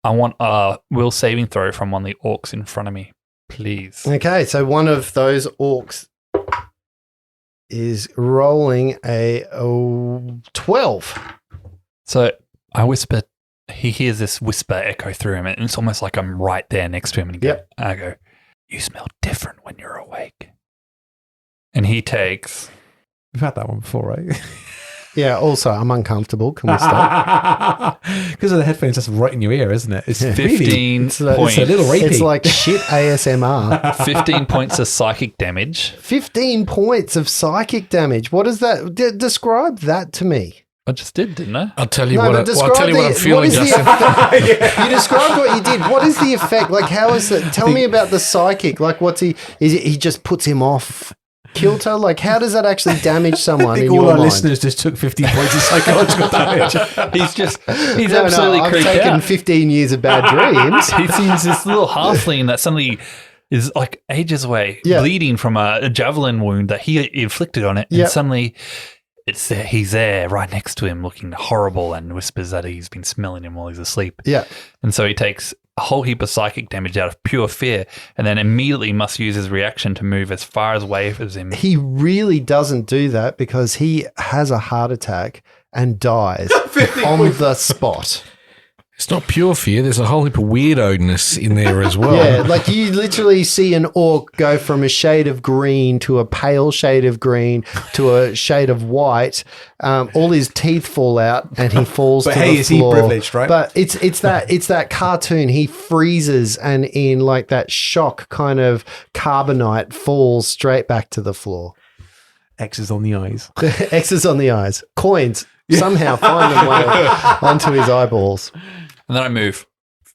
I want a will saving throw from one of the orcs in front of me, please. Okay, so one of those orcs is rolling a 12. So I whisper, he hears this whisper echo through him, and it's almost like I'm right there next to him. And I go, you smell different when you're awake. And he takes... We've had that one before, right? Yeah, also, I'm uncomfortable. Can we stop? Because of the headphones, that's right in your ear, isn't it? It's 15 It's points. a little rapey. It's like shit ASMR. 15 points of psychic damage. 15 points of psychic damage. What is that? Describe that to me. I just did, didn't I? I'll tell you No, what. but I'll tell you what I'm feeling, is the Justin. effect? You described what you did. What is the effect? Like, how is it? Tell me about the psychic. Like, what's he? Is it he just puts him off kilter? Like, how does that actually damage someone I think in all your our mind? listeners just took 15 points of psychological damage. He's No, absolutely I've creeped taken out. 15 years of bad dreams. He sees this little halfling that suddenly is like ages away, Yeah. bleeding from a javelin wound that he inflicted on it. Yep. And suddenly it's there, he's there right next to him looking horrible and whispers that he's been smelling him while he's asleep. Yeah. And so he takes a whole heap of psychic damage out of pure fear and then immediately must use his reaction to move as far away as him. He really doesn't do that because he has a heart attack and dies on the spot. It's not pure fear. There's a whole heap of weirdo-ness in there as well. Yeah, like you literally see an orc go from a shade of green to a pale shade of green to a shade of white. All his teeth fall out and he falls But to hey, the is he floor. privileged, right? But it's that cartoon. He freezes and in like that shock kind of carbonite falls straight back to the floor. X's on the eyes. X's on the eyes. Coins somehow find their way onto his eyeballs. And then I move.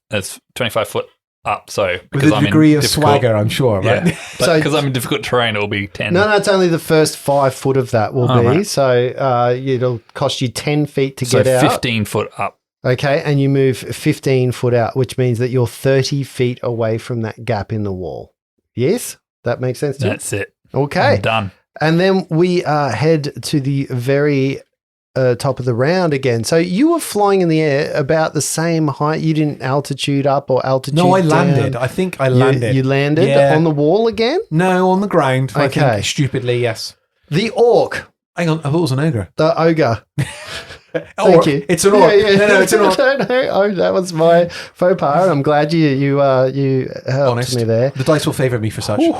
That's 25 foot up. So With because a I'm degree in of difficult- swagger, I'm sure, right? Yeah. But So- because I'm in difficult terrain, it'll be 10. No, it's only the first 5 foot of that will Oh, be. right. So it'll cost you 10 feet to so get out. 15 foot up. Okay, and you move 15 foot out, which means that you're 30 feet away from that gap in the wall. Yes? That makes sense to you? That's it. Okay. I'm done. And then we head to the very top of the round again. So you were flying in the air about the same height. You didn't altitude up or altitude No, I down. landed. I think I landed. You landed Yeah. on the wall again? No, on the ground. I Okay. think stupidly, yes. The orc. Hang on, I thought it was an ogre. The ogre. Oh, Thank you. It's an orc. Yeah, yeah. No, it's an orc. No. Oh, that was my faux pas. I'm glad you helped Honest. me there. The dice will favour me for such. Ooh.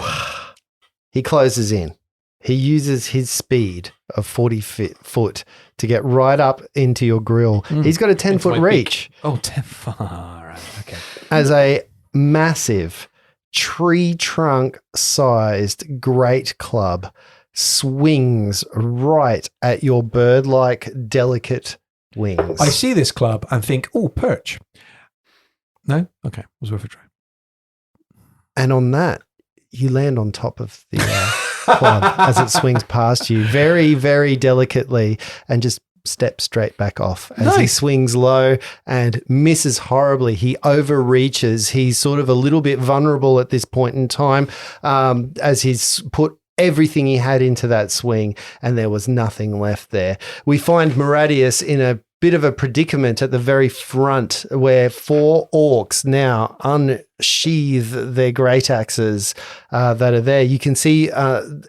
He closes in. He uses his speed of 40 foot to get right up into your grill. He's got a 10-foot my reach Oh, 10 far. Right. Okay. as a massive tree trunk sized great club swings right at your bird-like delicate wings. I see this club and think, oh, perch. No? Okay. Was worth a try. And on that, you land on top of the club as it swings past you very, very delicately and just step straight back off as he Nice. swings low and misses horribly. He overreaches. He's sort of a little bit vulnerable at this point in time as he's put everything he had into that swing and there was nothing left there. We find Maradius in a bit of a predicament at the very front where 4 orcs now unsheath their great axes that are there. You can see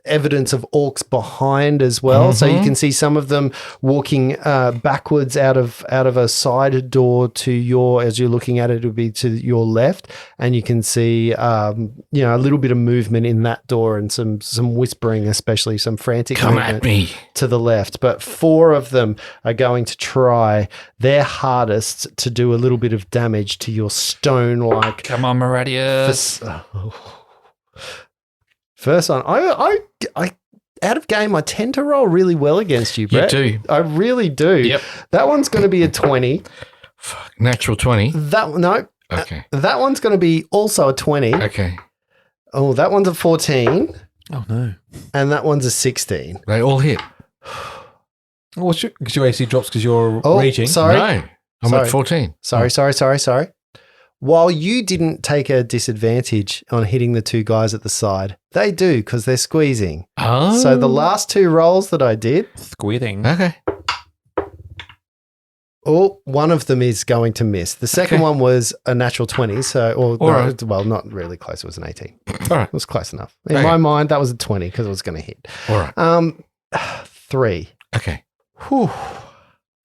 evidence of orcs behind as well. So you can see some of them walking backwards out of a side door to your, as you're looking at it, it would be to your left. And you can see, a little bit of movement in that door and some whispering, especially some frantic Come movement at me. to the left. But 4 of them are going to try their hardest to do a little bit of damage to your stone-like. Come on, Maradius. First one, I out of game, I tend to roll really well against you, Brett. do. I really do. Yep. That one's going to be a 20. Fuck. Natural 20. That Okay. that one's going to be also a 20. Okay. Oh, that one's a 14, Oh, no. and that one's a 16. They all hit. Oh, what's your, because your AC drops because you're Oh, raging. sorry. No. I'm Sorry. at 14. Sorry. While you didn't take a disadvantage on hitting the 2 guys at the side, they do because they're squeezing. Oh. So the last 2 rolls that I did, Squealing. Okay. one of them is going to miss. The second Okay. one was a natural 20, right. well, not really close. It was an 18. All right. It was close enough. In Okay. my mind, that was a 20 because it was going to hit. All right. 3. Okay. Whew.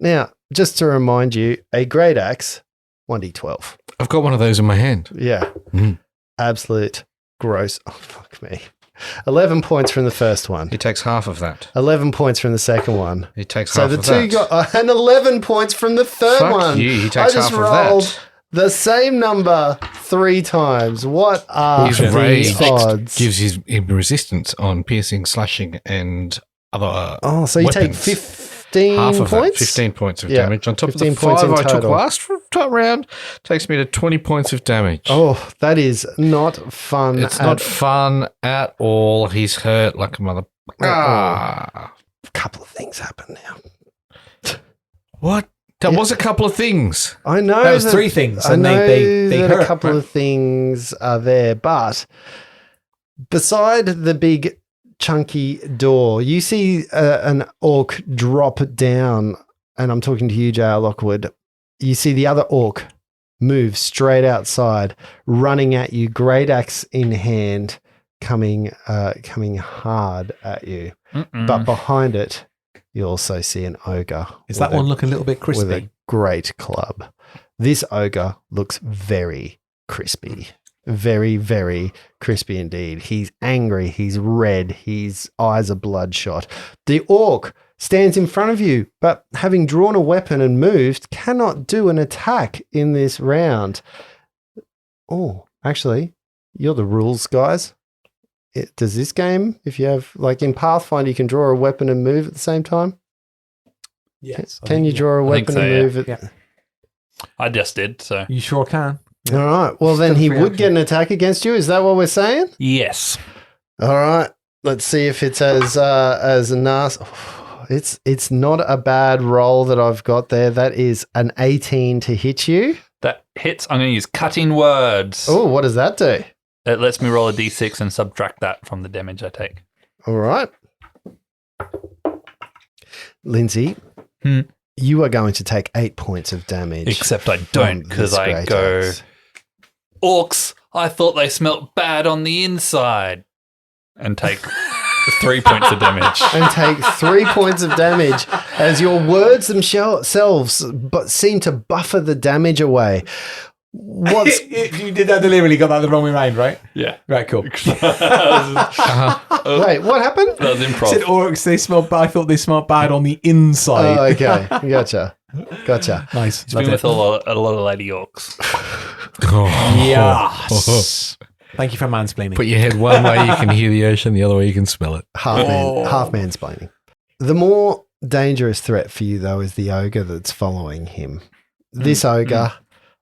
Now, just to remind you, a great axe, 1d12. I've got one of those in my hand. Yeah. Mhm. Absolute gross. Oh, fuck me. 11 points from the first one. He takes half of that. 11 points from the second one. He takes So half the of 2 that. got and 11 points from the third Fuck one. you. He I takes just half of rolled that. the same number 3 times. What are His the rage odds? gives him resistance on piercing, slashing, and other. Oh, so you take weapons. 15 half of points? that, 15 points of Yeah, damage. On top of the 15 points 5 in I took total. last round, takes me to 20 points of damage. Oh, that is not fun. It's not fun at all. He's hurt like a mother. Ah. A couple of things happen now. What? That was a couple of things. I know That was 3 things. I And know they that hurt. a couple right? of things are there, but beside the big chunky door, you see an orc drop down, and I'm talking to you, J.R. Lockwood. You see the other orc move straight outside, running at you, great axe in hand, coming hard at you. But behind it, you also see an ogre. Is that with one looking a little bit with a crispy? great club. This ogre looks very crispy. Very, very crispy indeed. He's angry. He's red. His eyes are bloodshot. The orc stands in front of you, but having drawn a weapon and moved, cannot do an attack in this round. Oh, actually, you're the rules guys. Does this game, if you have, like in Pathfinder, you can draw a weapon and move at the same time? Yes. I Can think, you yeah. draw a I think weapon so, and yeah. move it? Yeah. I just did, so. You sure can. All right. Well, then Still he free would action. get an attack against you. Is that what we're saying? Yes. All right. Let's see if it's as nasty. It's not a bad roll that I've got there. That is an 18 to hit you. That hits. I'm going to use cutting words. Oh, what does that do? It lets me roll a d6 and subtract that from the damage I take. All right. Lindsay, Hmm. you are going to take 8 points of damage. Except I don't, from because this I great go, axe. orcs, I thought they smelt bad on the inside. And take 3 points of damage. And take 3 points of damage as your words themselves but seem to buffer the damage away. What's You did that deliberately, got that the wrong way around, right? Yeah. Right, cool. wait? What happened? That was I improv. said orcs, they smell bad. I thought they smelled bad on the inside. Oh, okay, gotcha. Nice. It's been with a lot of lady orcs. Yes. Thank you for mansplaining. Put your head one way, you can hear the ocean. The other way, you can smell it. Half mansplaining. The more dangerous threat for you, though, is the ogre that's following him. This ogre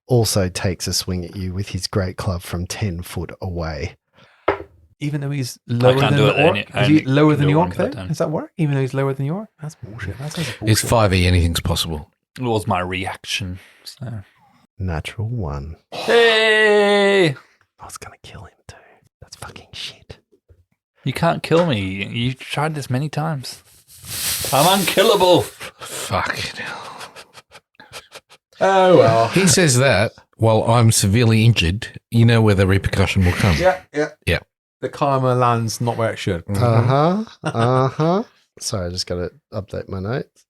also takes a swing at you with his great club from 10 foot away. Even though he's lower can't than do the it orc? any- Is he I lower can than do the it orc, one though? at a time. Does that work? Even though he's lower than the orc? That's bullshit. That sounds bullshit. It's 5e, anything's possible. It was my reaction. So. Natural 1. Hey! I was going to kill him too. That's fucking shit. You can't kill me. You've tried this many times. I'm unkillable. Fuck it. Oh, well. He says that while I'm severely injured. You know where the repercussion will come. Yeah. Yeah. The karma lands not where it should. Sorry, I just got to update my notes.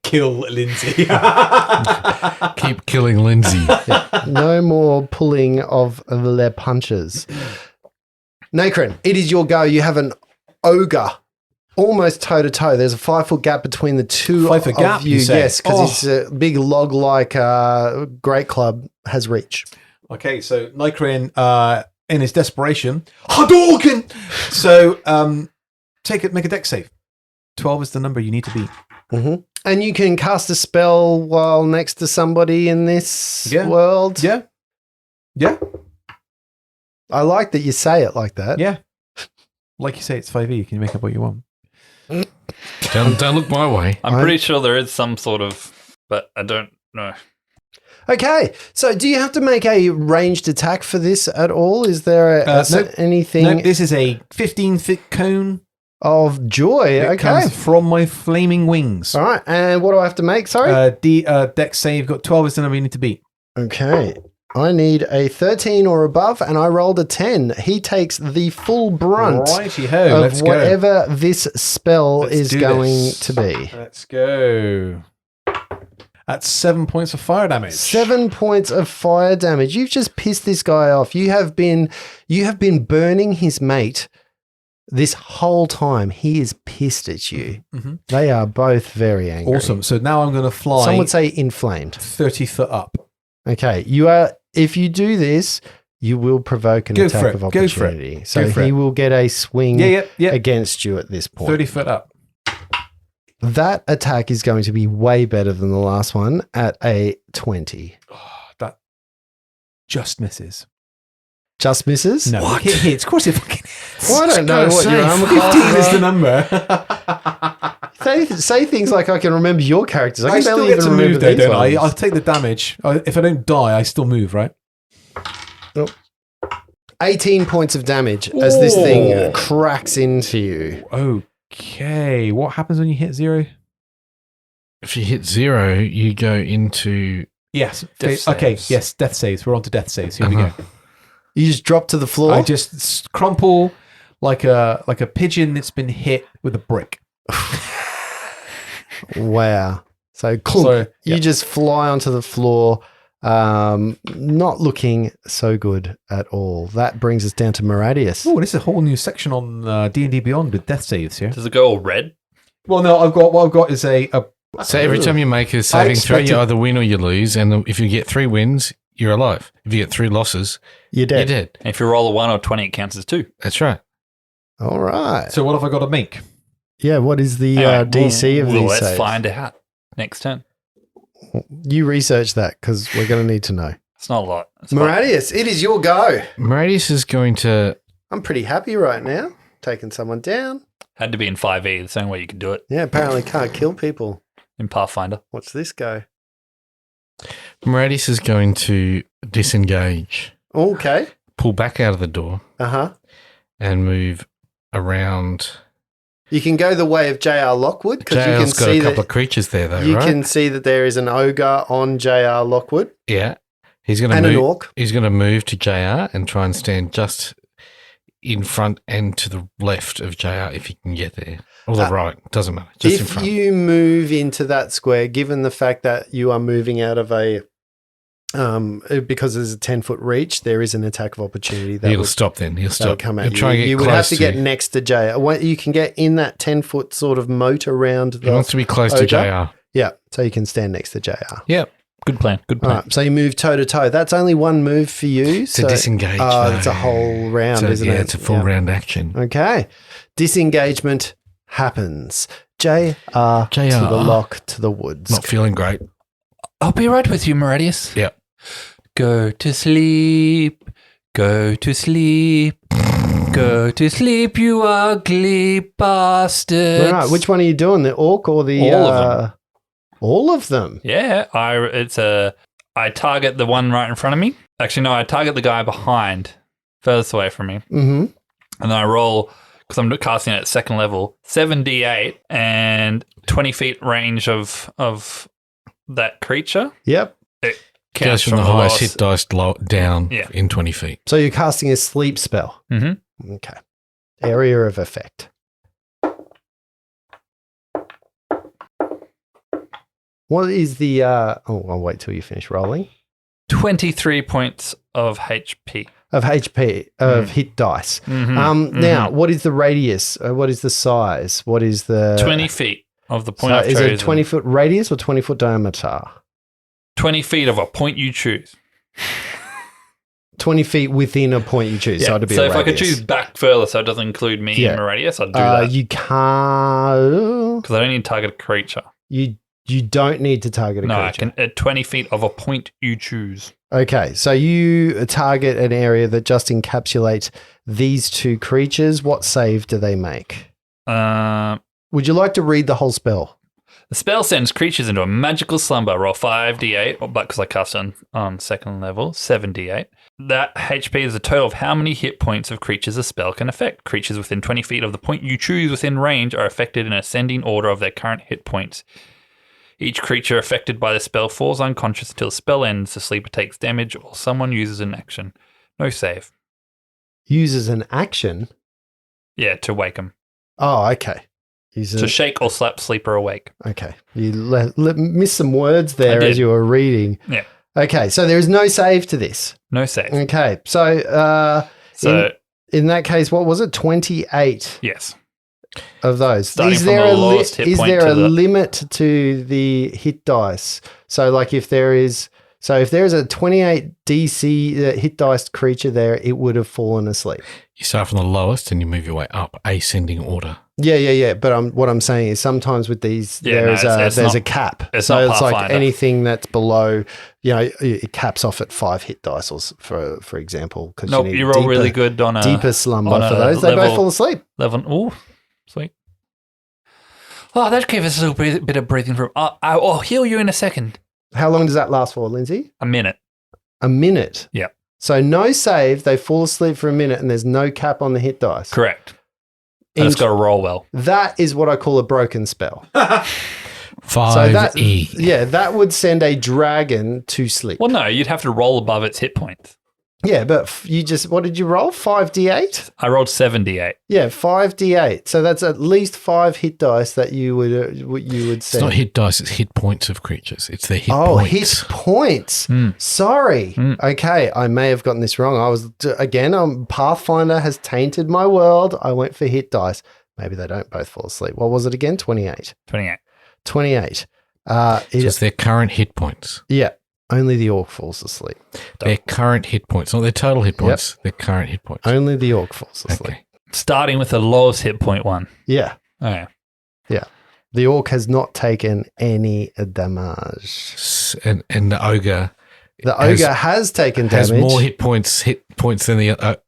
Kill Lindsay. Keep killing Lindsay. No more pulling of their punches. Nacrin, it is your go. You have an ogre almost toe to toe. There's a 5 foot gap between the two 5 foot of gap, you. you say? Yes, because it's a big log like great club has reach. Okay, so Nykrin, in his desperation, Hadouken! So, make a dex save. 12 is the number you need to beat. Mm-hmm. And you can cast a spell while next to somebody in this world. Yeah. I like that you say it like that. Yeah. Like you say, it's 5e. You can make up what you want. Don't look my way. I'm pretty sure there is some sort of, but I don't know. Okay, so do you have to make a ranged attack for this at all? Is there anything No, this is a 15-foot cone. of joy? It Okay. comes from my flaming wings. All right, and what do I have to make? Sorry. Dex save, got 12 is the number you need to beat. Okay. I need a 13 or above, and I rolled a 10. He takes the full brunt Righty-ho, of let's go. whatever this spell Let's is do going this. to be. Let's go. That's 7 points of fire damage. 7 points of fire damage. You've just pissed this guy off. You have been burning his mate this whole time. He is pissed at you. Mhm. They are both very angry. Awesome. So now I'm going to fly Some would say inflamed. 30 foot up. Okay, you are. If you do this, you will provoke an Go attack for it. of Go for it. opportunity. So Go for he it. will get a swing Yeah. against you at this point. 30 foot up. That attack is going to be way better than the last one at a 20. That just misses. Just misses? No, What? it hits. Of course it fucking hits. Well, I don't know what your armor 15 class is the are. number. Say things like I can remember your characters. I I can still barely get even to remember move though, these don't I? ones. I'll take the damage. If I don't die, I still move, right? 18 points of damage as this Oh. thing cracks into you. Okay. What happens when you hit 0? If you hit 0, you go into. Yes. Death Okay. saves. Yes. Death saves. We're on to death saves. Here we go. You just drop to the floor. I just crumple like a pigeon that's been hit with a brick. Wow. So, clunk, So, you just fly onto the floor, not looking so good at all. That brings us down to Maradius. Oh, this is a whole new section on D&D Beyond with death saves here. Does it go all red? Well, no, what I've got is a So every time you make a saving throw, expected- you either win or you lose. And if you get 3 wins, you're alive. If you get 3 losses, You're dead. you're dead. And if you roll a 1 or 20, it counts as 2. That's right. All right. So what have I got to make? Yeah, what is the Anyway, DC of these let's saves? find out next turn. You research that because we're going to need to know. It's not a lot. It's about- Maradius, it is your go. Maradius is going to. I'm pretty happy right now, taking someone down. had to be in 5e. The same way you could do it Yeah, apparently can't kill people. in Pathfinder. What's this go? Maradius is going to disengage. Okay. pull back out of the door Uh-huh. and move around. You can go the way of J.R. Lockwood because you can JR's got see a couple that of creatures there, though, you right? can see that there is an ogre on J.R. Lockwood Yeah. He's going to and move. an orc. He's going to move to JR and try and stand just in front and to the left of JR if he can get there. Or the right. Doesn't matter. Just in If front. you move into that square, given the fact that you are moving out of a because there's a 10-foot reach, there is an attack of opportunity that He'll would stop then. He'll They'll stop. come He'll at try you. and get You would have close to get next to JR. You can get in that 10-foot sort of moat around He wants the. to be close ogre. to JR. Yeah, so you can stand next to JR. Yep. Good plan. Good All plan. right, so you move toe to toe. That's only one move for you. It's a disengage. Oh, though. it's a whole round, So, isn't yeah, it? it's a full Yeah. round action. Okay. Disengagement happens. JR to the lock to the woods. Not feeling great. I'll be right with you, Meridius. Yep. Go to sleep. Go to sleep. Go to sleep, you ugly bastard. All right, which one are you doing? The orc or the All of them. All of them. Yeah, I target the one right in front of me. Actually, no, I target the guy behind, furthest away from me, Mm-hmm. and then I roll because I'm casting it at second level, 7d8 and 20 feet range of that creature. Yep. It Goes counts from the highest lowest- hit dice down Yeah. in 20 feet. So you're casting a sleep spell. Mhm. Okay. Area of effect. What is the I'll wait till you finish rolling. 23 points of HP. Of HP of hit dice. Mhm, Now, what is the radius? What is the size? What is the 20 feet of the point So I've is chosen. it a 20-foot radius or 20-foot diameter? 20 feet of a point you choose. 20 feet within a point you choose. Yeah. So it'd be So a if I could radius. choose back further so it doesn't include me Yeah. in my radius, I'd do that. You can't. Because I don't need to target a creature. You don't need to target a No, I creature. can at 20 feet of a point you choose. Okay, so you target an area that just encapsulates these two creatures. What save do they make? Would you like to read the whole spell? The spell sends creatures into a magical slumber. Roll 5d8, but because I cast on second level, 7d8. That HP is the total of how many hit points of creatures a spell can affect. Creatures within 20 feet of the point you choose within range are affected in ascending order of their current hit points. Each creature affected by the spell falls unconscious until the spell ends, the sleeper takes damage, or someone uses an action. No save. Uses an action. Yeah, to wake him. Oh, okay. Uses To shake or slap sleeper awake. okay. You missed some words there did. as you were reading. Yeah. Okay, so there is no save to this. No save. Okay, so So, in that case, what was it? 28 yes. of those. Starting Is from there the a lowest hit is point there to a the- limit to the hit dice? So, like, if there is a 28 DC hit dice creature there, it would have fallen asleep. You start from the lowest and you move your way up, ascending order. Yeah. But what I'm saying is sometimes with these, Yeah, there's no, it's a not- cap. it's So not it's like Pathfinder. anything that's below, it caps off at 5 hit dice, for example. Because Nope, you roll really good on a deeper slumber on a for those. They both level- fall asleep. level. Oh, sweet. Oh, that gave us a little bit of breathing room. I'll heal you in a second. How long does that last for, Lindsay? A minute. A minute. Yeah. So no save. They fall asleep for a minute, and there's no cap on the hit dice. Correct. I just got to roll well. That is what I call a broken spell. 5E. That would send a dragon to sleep. Well, no, you'd have to roll above its hit points. Yeah, but what did you roll? 5d8? I rolled 7d8. Yeah, 5d8. So that's at least 5 hit dice that you would It's send. not hit dice, it's hit points of creatures. It's their hit Oh, points. hit points. Sorry. Okay, I may have gotten this wrong. I was Pathfinder has tainted my world. I went for hit dice. Maybe they don't both fall asleep. What was it again? 28. 28. 28. So it's their current hit points. Yeah, only the orc falls asleep. Their current hit points, not their total hit points, their current hit points. Only the orc falls asleep. Okay. Starting with the lowest hit point one. Yeah, Oh, yeah. the orc has not taken any damage. And the ogre The Has- ogre has taken has damage. more hit points than the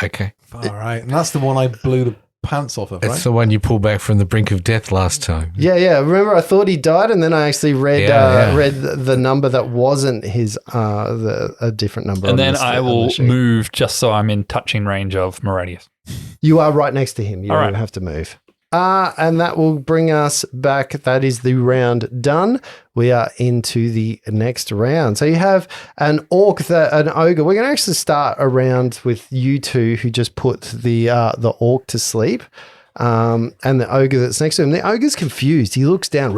okay. All right, and that's the one I blew the pants off of, That's right? the one you pulled back from the brink of death last time. Yeah. Remember, I thought he died, and then I actually read Yeah. read the number that wasn't his a different number. And on then the I on the will sheet. move just so I'm in touching range of Moradius. You are right next to him. You All don't right. even have to move. And that will bring us back. That is the round done. We are into the next round. So you have an orc, an ogre. We're going to actually start a round with you two who just put the orc to sleep. And the ogre that's next to him. The ogre's confused. He looks down.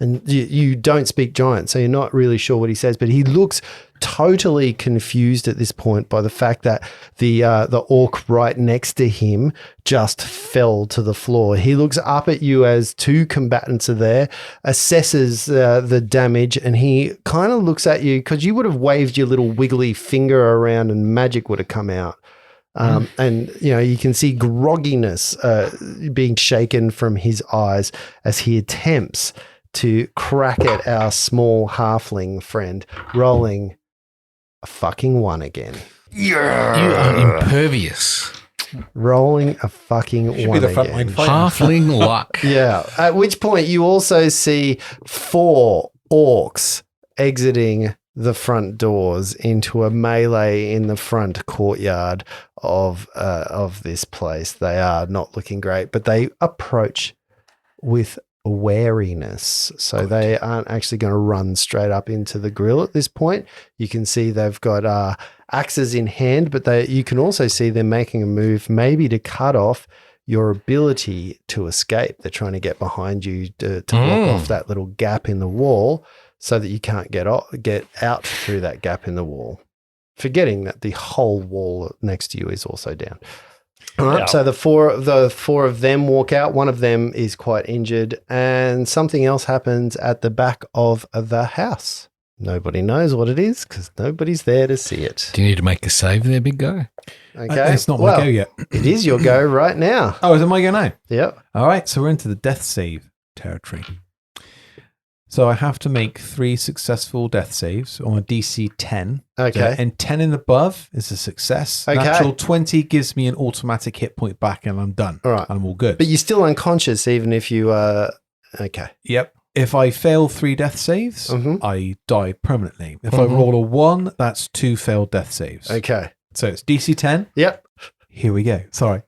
And you don't speak giant, so you're not really sure what he says, but he looks totally confused at this point by the fact that the orc right next to him just fell to the floor. He looks up at you as two combatants are there, assesses the damage, and he kind of looks at you because you would have waved your little wiggly finger around and magic would have come out. And you can see grogginess being shaken from his eyes as he attempts to crack at our small halfling friend, rolling a fucking 1 again. You are impervious. Rolling a fucking Should 1 be the again. frontline fighter. Halfling luck. Yeah. At which point you also see 4 orcs exiting the front doors into a melee in the front courtyard of this place. They are not looking great, but they approach with wariness. So they aren't actually going to run straight up into the grill at this point. You can see they've got axes in hand, but you can also see they're making a move maybe to cut off your ability to escape. They're trying to get behind you to block off that little gap in the wall so that you can't get out through that gap in the wall. Forgetting that the whole wall next to you is also down. All right, Yeah. so the four of them walk out. One of them is quite injured, and something else happens at the back of the house. Nobody knows what it is because nobody's there to see it. Do you need to make a save there, big guy? Okay, It's not my go yet. It is your go right now. Oh, is it my go now? Yep. All right, so we're into the death save territory. So I have to make 3 successful death saves on a DC 10. Okay. And 10 and above is a success. Okay. Natural 20 gives me an automatic hit point back and I'm done. All right. I'm all good. But you're still unconscious even if you okay. Yep. If I fail 3 death saves, Mhm. I die permanently. If I roll a 1, that's 2 failed death saves. Okay. So it's DC 10. Yep. Here we go. Sorry.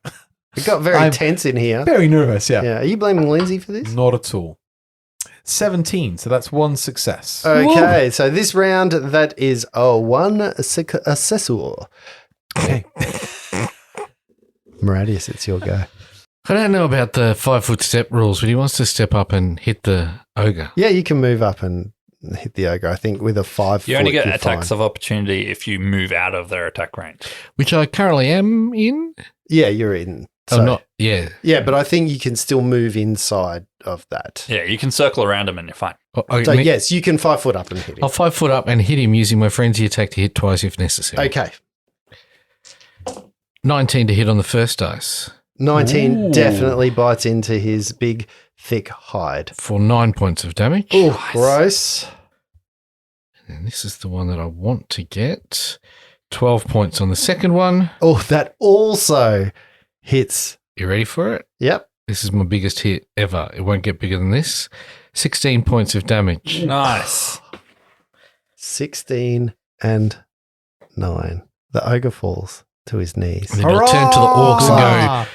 It got very I'm- tense in here. Very nervous, yeah. Yeah. Are you blaming Lindsay for this? Not at all. 17, so that's 1 success. Okay, so this round that is one successor. Okay. Moradius, it's your go. I don't know about the 5-foot step rules, but he wants to step up and hit the ogre. Yeah, you can move up and hit the ogre. I think with a 5 You only foot, get you're attacks fine. of opportunity if you move out of their attack range. Which I currently am in. Yeah, you're in. I'm So- not. Yeah. Yeah, but I think you can still move inside of that. Yeah, you can circle around them and you're fine. So yes, you can 5 foot up and hit him. I'll 5 foot up and hit him using my frenzy attack to hit twice if necessary. Okay. 19 to hit on the first dice 19 Ooh. definitely bites into his big, thick hide. for 9 points of damage. Oh, gross. And this is the one that I want to get. 12 points on the second one. Oh, that also hits. You ready for it? Yep. This is my biggest hit ever. It won't get bigger than this. 16 points of damage. Nice. 16 and 9. The ogre falls to his knees, And then I'll turn to the orcs and go,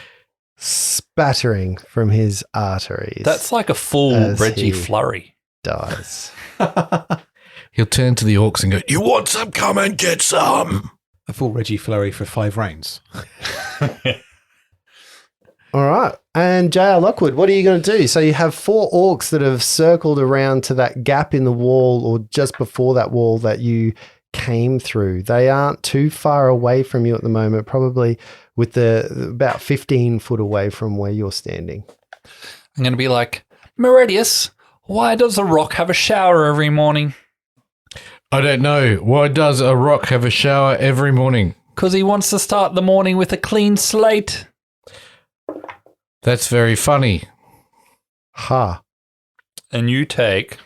spattering from his arteries. That's like a full As Reggie he- flurry. dies. he'll turn to the orcs and go, you want some? Come and get some. A full Reggie Flurry for 5 rounds. All right. And J.R. Lockwood, what are you going to do? So you have 4 orcs that have circled around to that gap in the wall or just before that wall that you came through. They aren't too far away from you at the moment, probably with the about 15 foot away from where you're standing. I'm going to be like, Meridius, why does a rock have a shower every morning? I don't know. Why does a rock have a shower every morning? Because he wants to start the morning with a clean slate. That's very funny. Ha. And you take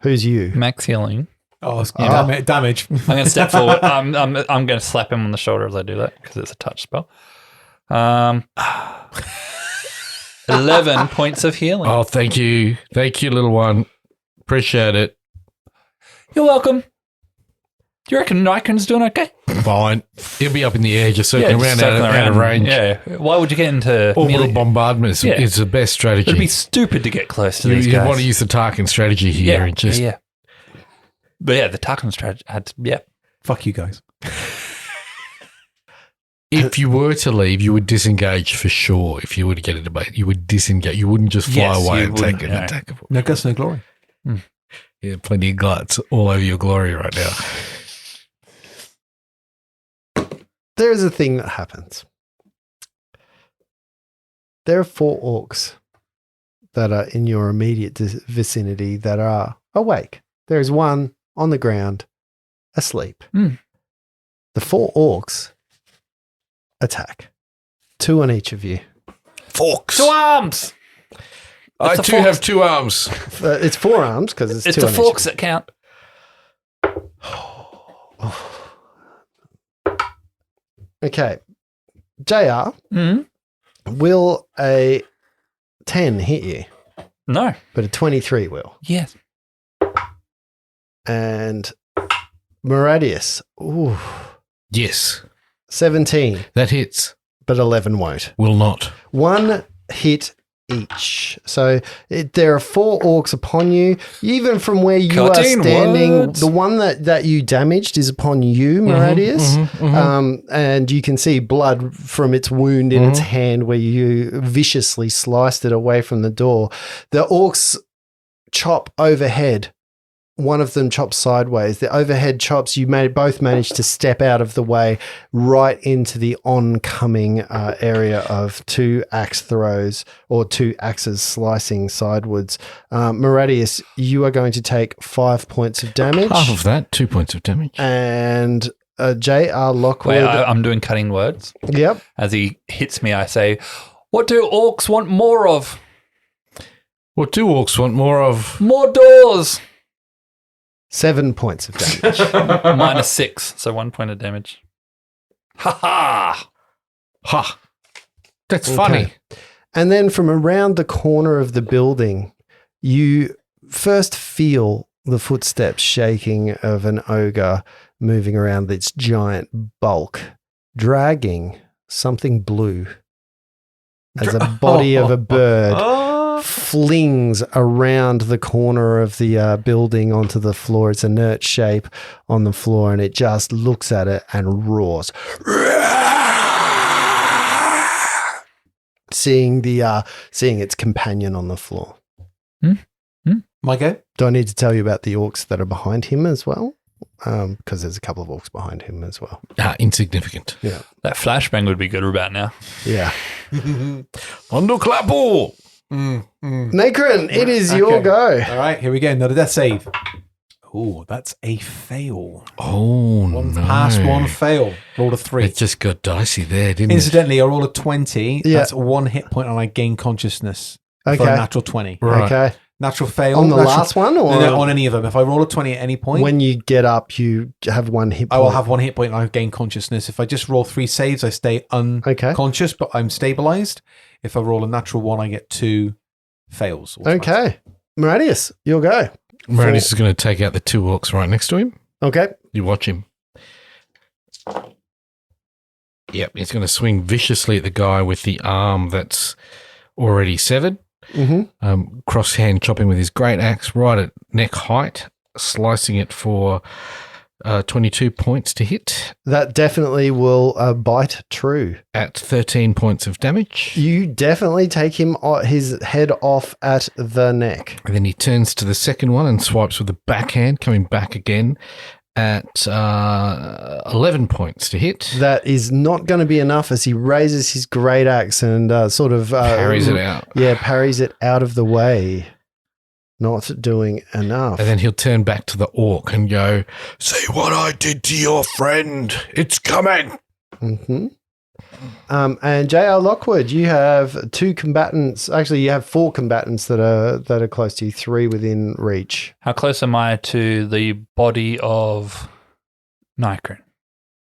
Who's you? max healing. Oh, it's damage. I'm going to step forward. I'm going to slap him on the shoulder as I do that because it's a touch spell. 11 points of healing. Oh, thank you. Thank you, little one. Appreciate it. You're welcome. Do you reckon Nikon's doing okay? Fine. He'll be up in the air, just circling around circling out of range. Yeah. Why would you get into Orbital melee? bombardment is the best strategy. It'd be stupid to get close to these you guys. want to use the Tarkin strategy here. And just yeah. But yeah, the Tarkin strategy had to, Fuck you guys. If you were to leave, you would disengage for sure. If you were to get into bait, you would disengage. You wouldn't just fly away and take an attack. No guts, no glory. Yeah, plenty of gluts all over your glory right now. There is a thing that happens. There are 4 orcs that are in your immediate vicinity that are awake. There is one on the ground, asleep. Mm. The 4 orcs attack. 2 on each of you. Forks. 2 arms. I It's a too forks. have 2 arms. It's 4 arms because it's 2 the on forks each. that count. Okay. JR, Mm. will a 10 hit you? No. But a 23 will. Yes. And Moradius, ooh, Yes, 17, that hits. but 11 won't. Will not. 1 hit each. So there are 4 orcs upon you. Even from where you Cutting are standing, words. the one that you damaged is upon you, Moradius. And you can see blood from its wound in its hand where you viciously sliced it away from the door. The orcs chop overhead. One of them chops sideways. The overhead chops, you both managed to step out of the way right into the oncoming area of 2 axe throws or 2 axes slicing sidewards. Moradius, you are going to take 5 points of damage. Half of that, 2 points of damage. And J.R. Lockwood. Wait, I'm doing cutting words. Yep. As he hits me, I say, "What do orcs want more of? What do orcs want more of? More doors." 7 points of damage. -6, so 1 point of damage. Ha ha! Ha! That's funny. Okay. And then from around the corner of the building, you first feel the footsteps shaking of an ogre moving around its giant bulk, dragging something blue as a body of a bird flings around the corner of the building onto the floor. Its inert shape on the floor, and it just looks at it and roars. Seeing its companion on the floor. My go? Do I need to tell you about the orcs that are behind him as well? Because there's a couple of orcs behind him as well. Insignificant. Yeah. That flashbang would be good about now. Yeah. Ondo clapo! Nacron, it is your go. All right, here we go. Another death save. Oh, that's a fail. Oh, One no. pass, 1 fail. Rolled a 3. It just got dicey there, didn't it? Incidentally, I rolled a 20. Yeah. That's 1 hit point, and I gain consciousness for Okay. a natural 20. Right. Okay. Natural fail. On the natural, last one, or no, on any of them. If I roll a 20 at any point, when you get up, you have 1 hit I point. will have 1 hit point and I gain consciousness. If I just roll 3 saves, I stay unconscious, but I'm stabilized. If I roll a natural 1, I get 2 fails. Okay. Moradius, your go. Moradius is going to take out the 2 orcs right next to him. Okay. You watch him. Yep, he's going to swing viciously at the guy with the arm that's already severed. Mm-hmm. Cross hand chopping with his great axe right at neck height, slicing it for 22 points to hit That definitely will bite true. at 13 points of damage. You definitely take his head off at the neck. And then he turns to the second one and swipes with the backhand, coming back again at 11 points to hit. That is not going to be enough as he raises his great axe and sort of Parries it out. Yeah, parries it out of the way. Not doing enough. And then he'll turn back to the orc and go, "See what I did to your friend. It's coming." Mm-hmm. And J.R. Lockwood, you have 2 combatants. Actually, you have 4 combatants that are close to you. 3 within reach. How close am I to the body of Nykron?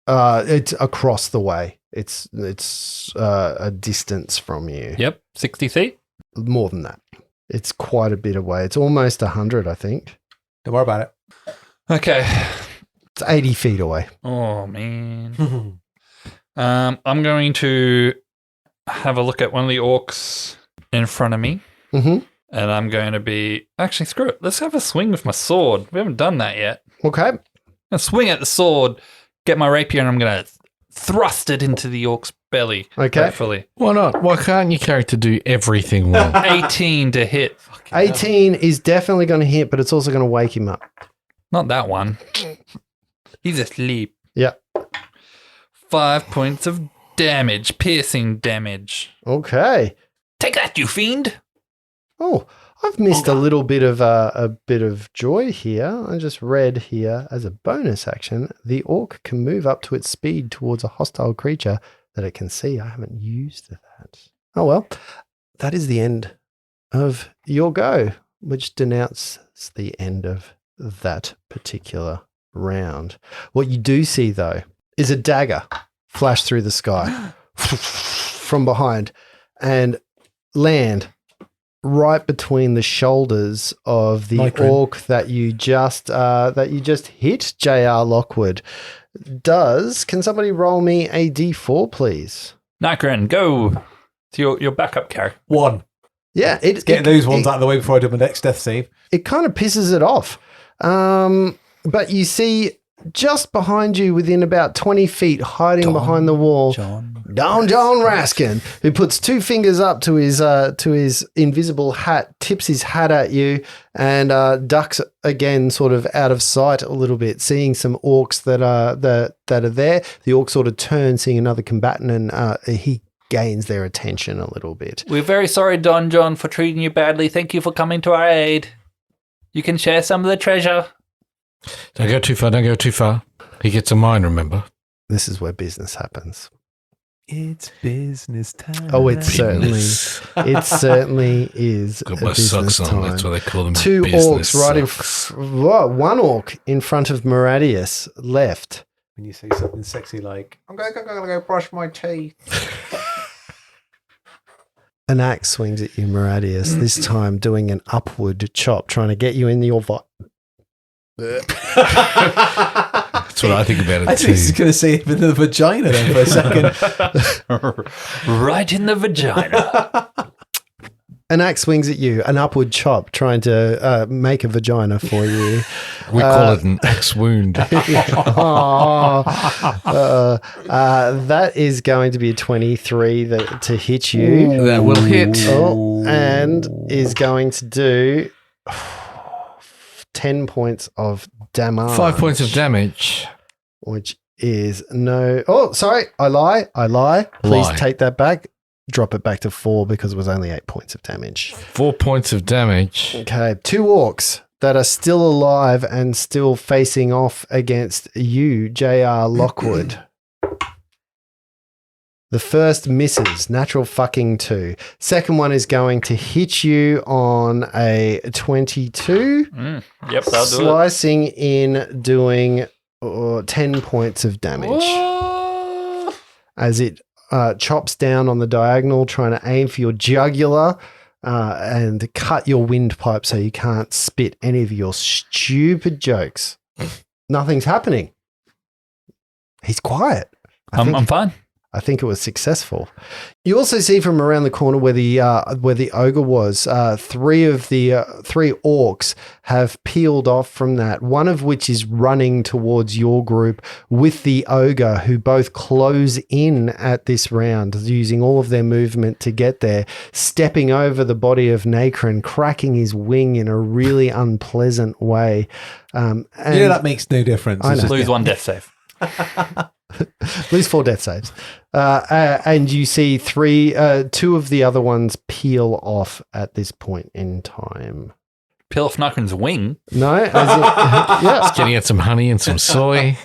It's across the way. It's a distance from you. Yep, 60 feet. More than that. It's quite a bit away. It's almost 100, I think. Don't worry about it. Okay. It's 80 feet away. Oh, man. I'm going to have a look at one of the orcs in front of me. Mm-hmm. And I'm going to be... Actually, screw it. Let's have a swing with my sword. We haven't done that yet. Okay. I'm going to swing at the sword, get my rapier, and I'm going to thrust it into the orc's belly. Okay. Hopefully. Why not? Why can't your character do everything well? 18 to hit. 18 is definitely going to hit, but it's also going to wake him up. Not that one. He's asleep. Yeah. 5 points of damage. Piercing damage. Okay. Take that, you fiend. Oh, I've missed a little bit of joy here. I just read here as a bonus action, the orc can move up to its speed towards a hostile creature that it can see. I haven't used that. Oh well, that is the end of your go, which denounces the end of that particular round. What you do see though is a dagger flash through the sky from behind and land right between the shoulders of the Micron. orc that you just hit, J.R. Lockwood. Can somebody roll me a d4, please? Nightgren, go. To your backup character. 1. Yeah, Get those ones out of the way before I do my next death save. It kind of pisses it off. But you see just behind you, within about 20 feet, hiding behind the wall, Don John Raskin, who puts 2 fingers up to his invisible hat, tips his hat at you, and ducks again, sort of out of sight a little bit, seeing some orcs that are there. The orc sort of turns, seeing another combatant, and he gains their attention a little bit. We're very sorry, Don John, for treating you badly. Thank you for coming to our aid. You can share some of the treasure. Don't go too far. Don't go too far. He gets a mine, remember? This is where business happens. It's business time. Oh, it certainly is. Got a my socks business on. time. That's what they call them. 2 business orcs right socks. one orc in front of Maradius left. When you say something sexy like, I'm going to go brush my teeth. An axe swings at you, Maradius, this time doing an upward chop, trying to get you in your That's what I think about it I too. think he's going to say in the vagina then for a second. Right in the vagina. An axe swings at you, an upward chop, trying to make a vagina for you. We call it an axe wound. That is going to be a 23 to hit you. That will hit. Oh, and is going to do 10 points of damage. 5 points of damage. Which is no... Oh, sorry. I lie. Please Lie. take that back. Drop it back to 4 because it was only 8 points of damage. 4 points of damage. Okay. 2 orcs that are still alive and still facing off against you, J.R. Lockwood. The first misses, natural fucking 2. Second one is going to hit you on a 22. Yep, that'll do it. Slicing in, doing 10 points of damage. Whoa. As it chops down on the diagonal, trying to aim for your jugular and cut your windpipe so you can't spit any of your stupid jokes. Nothing's happening. He's quiet. I'm fine. I think it was successful. You also see from around the corner where the ogre was, 3 of the 3 orcs have peeled off from that, one of which is running towards your group with the ogre, who both close in at this round, using all of their movement to get there, stepping over the body of Nacron, cracking his wing in a really unpleasant way. And that makes no difference. I It's know. just- Lose 1 death save. lose 4 death saves. And you see 2 of the other ones peel off at this point in time. Peel off Nightgren's wing. No, yeah, Getting out some honey and some soy.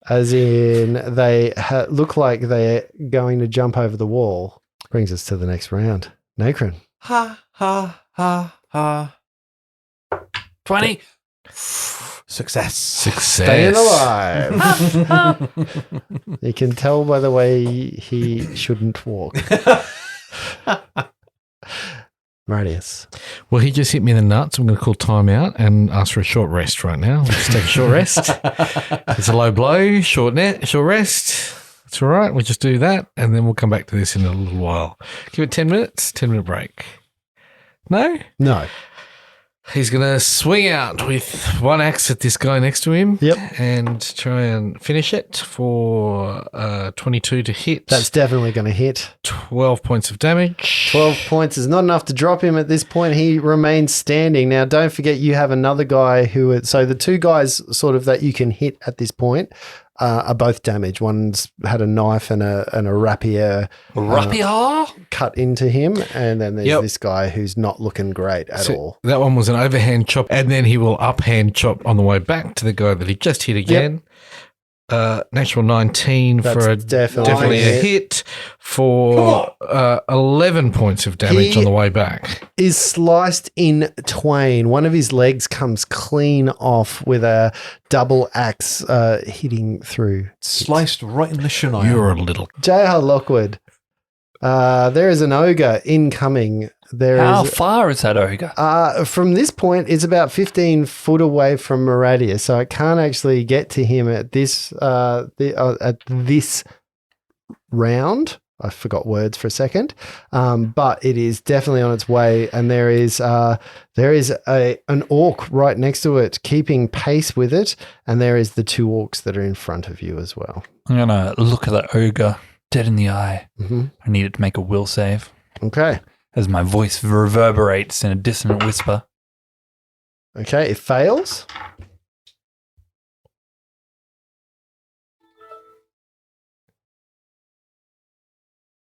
as in they look like they're going to jump over the wall. Brings us to the next round. Nacron. Ha, ha, ha, ha. 20. Success. Staying alive. You can tell by the way he shouldn't walk. Marius. Well, he just hit me in the nuts. I'm going to call time out and ask for a short rest right now. We'll just take a short rest. It's a low blow, short rest. It's all right. We'll just do that, and then we'll come back to this in a little while. Give it 10 minutes, 10-minute break. No? No. He's going to swing out with one axe at this guy next to him. Yep. And try and finish it for 22 to hit. That's definitely going to hit. 12 points of damage. 12 points is not enough to drop him at this point. He remains standing. Now, don't forget you have another guy so the two guys sort of that you can hit at this point are both damaged. One's had a knife and a rapier cut into him, and then there's this guy who's not looking great at all. That one was an overhand chop, and then he will uphand chop on the way back to the guy that he just hit again. Natural 19 That's for definitely a hit for 11 points of damage on the way back. Is sliced in twain. One of his legs comes clean off with a double axe hitting through. Sliced right in the shanai. You're a little... J.R. Lockwood. There is an ogre incoming. How far is that ogre? From this point, it's about 15 foot away from Meradia, so I can't actually get to him at this round. I forgot words for a second, but it is definitely on its way, and there is an orc right next to it, keeping pace with it, and there is the two orcs that are in front of you as well. I'm going to look at that ogre dead in the eye. Mm-hmm. I need it to make a will save. Okay. As my voice reverberates in a dissonant whisper. Okay, it fails.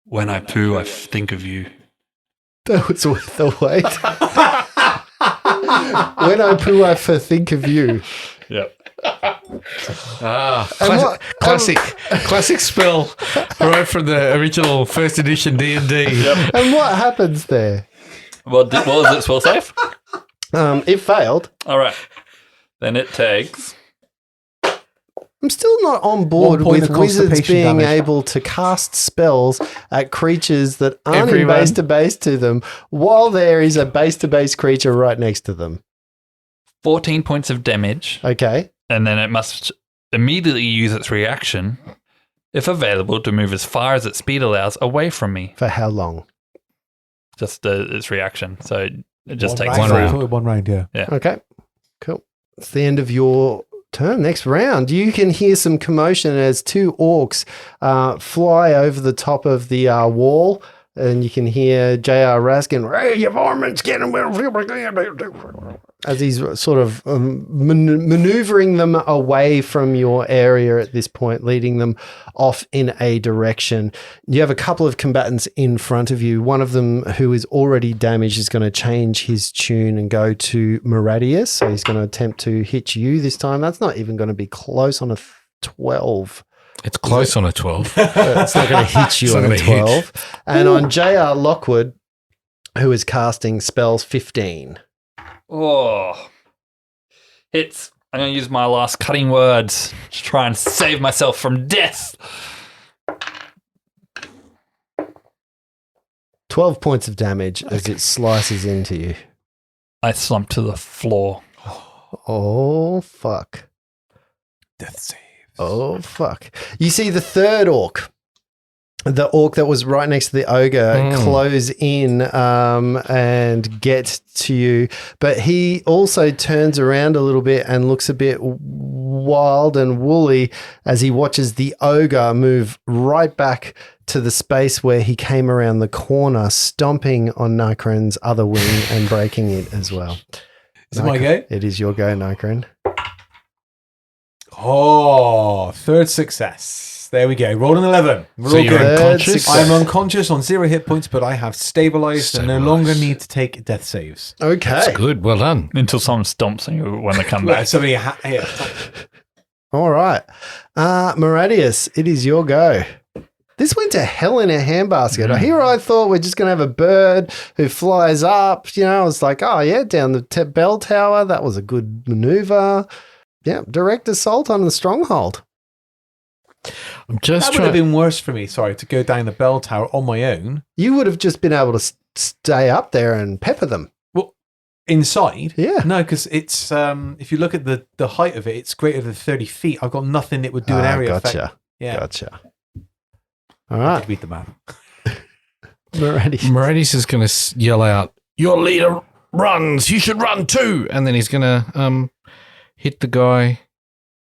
When I poo, I think of you. That was worth the wait. When I poo, I think of you. Yep. Classic spell right from the original first edition D&D. Yep. And what happens there? What was it, spell save? It failed. All right. Then it takes... I'm still not on board 1 point with of wizards constipation being damage. able to cast spells at creatures that aren't Everyone. in base to them while there is a base creature right next to them. 14 points of damage, Okay. and then it must immediately use its reaction, if available, to move as far as its speed allows away from me. For how long? Just its reaction. So it just takes round. one round. One round, yeah. Okay. Cool. It's the end of your turn. Next round, you can hear some commotion as two orcs fly over the top of the wall, and you can hear J.R. Raskin, "Hey, your varmints getting as he's sort of maneuvering them away from your area at this point, leading them off in a direction. You have a couple of combatants in front of you. One of them, who is already damaged, is going to change his tune and go to Meradius. So he's going to attempt to hit you this time. That's not even going to be close on a 12. It's close on a 12. It's not going to hit you It's not on a gonna hit. 12. And on J.R. Lockwood, who is casting spells, 15. Oh. I'm going to use my last cutting words to try and save myself from death. 12 points of damage as it slices into you. I slump to the floor. Oh, fuck. Death save. Oh, fuck. You see the third orc, the orc that was right next to the ogre, close in and get to you. But he also turns around a little bit and looks a bit wild and woolly as he watches the ogre move right back to the space where he came around the corner, stomping on Nykren's other wing and breaking it as well. Is it my go? It is your go, Nykren. Oh, third success. There we go. Roll an 11. We're So all you're good. unconscious? I'm unconscious on 0 hit points, but I have stabilized and no Stabilized. longer need to take death saves. Okay. That's good. Well done. Until someone stomps on you when they come Right, back. somebody here. All right. Meradius, it is your go. This went to hell in a handbasket. Here I thought we're just going to have a bird who flies up. You know, I was like, oh, yeah, down the bell tower. That was a good maneuver. direct assault on the stronghold. I'm just That would have trying. been worse for me, to go down the bell tower on my own. You would have just been able to stay up there and pepper them. Well, inside? Yeah. No, because it's, if you look at the height of it, it's greater than 30 feet. I've got nothing that would do an area effect. Gotcha. Yeah. Gotcha. All I right. did read the map. Meridius. is going to yell out, "Your leader runs. You should run too." And then he's going to hit the guy.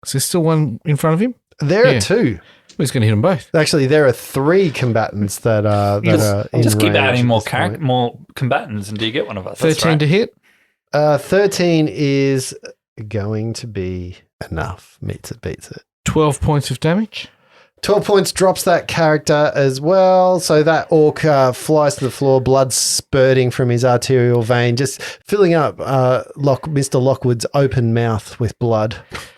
Is there still one in front of him? There Yeah. are two. He's going to hit them both. Actually, there are three combatants that are in Just keep range adding at more this point. more combatants until you get one of us. That's 13 right. to hit. 13 is going to be enough. Meets it, beats it. 12 points of damage. 12 points drops that character as well. So that orc flies to the floor, blood spurting from his arterial vein, just filling up Mr. Lockwood's open mouth with blood.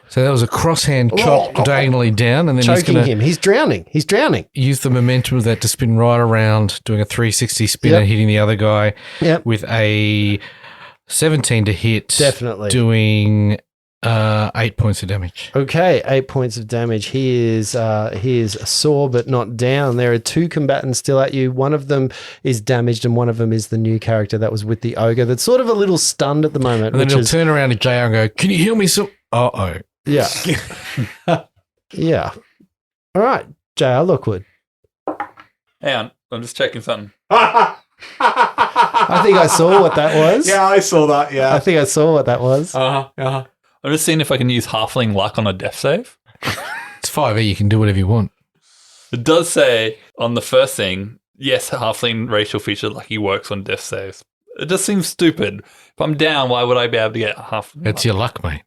So that was a crosshand chop diagonally down, and then he's Choking going to him. He's drowning. He's drowning. use the momentum of that to spin right around, doing a 360 spin and hitting the other guy Yep. with a 17 to hit. Definitely. Doing 8 points of damage. Okay, 8 points of damage. He is sore but not down. There are two combatants still at you. One of them is damaged, and one of them is the new character that was with the ogre. That's sort of a little stunned at the moment. And then which he'll is, turn around to JR and go, "Can you heal me some?" Uh-oh. yeah, yeah. All right, JR Lockwood. Hang on, I'm just checking something. I think I saw what that was. Yeah, I saw that. Yeah. I think I saw what that was. I'm just seeing if I can use halfling luck on a death save. It's 5e. You can do whatever you want. It does say on the first thing, yes, halfling racial feature lucky works on death saves. It just seems stupid. If I'm down, why would I be able to get half? It's your luck, mate.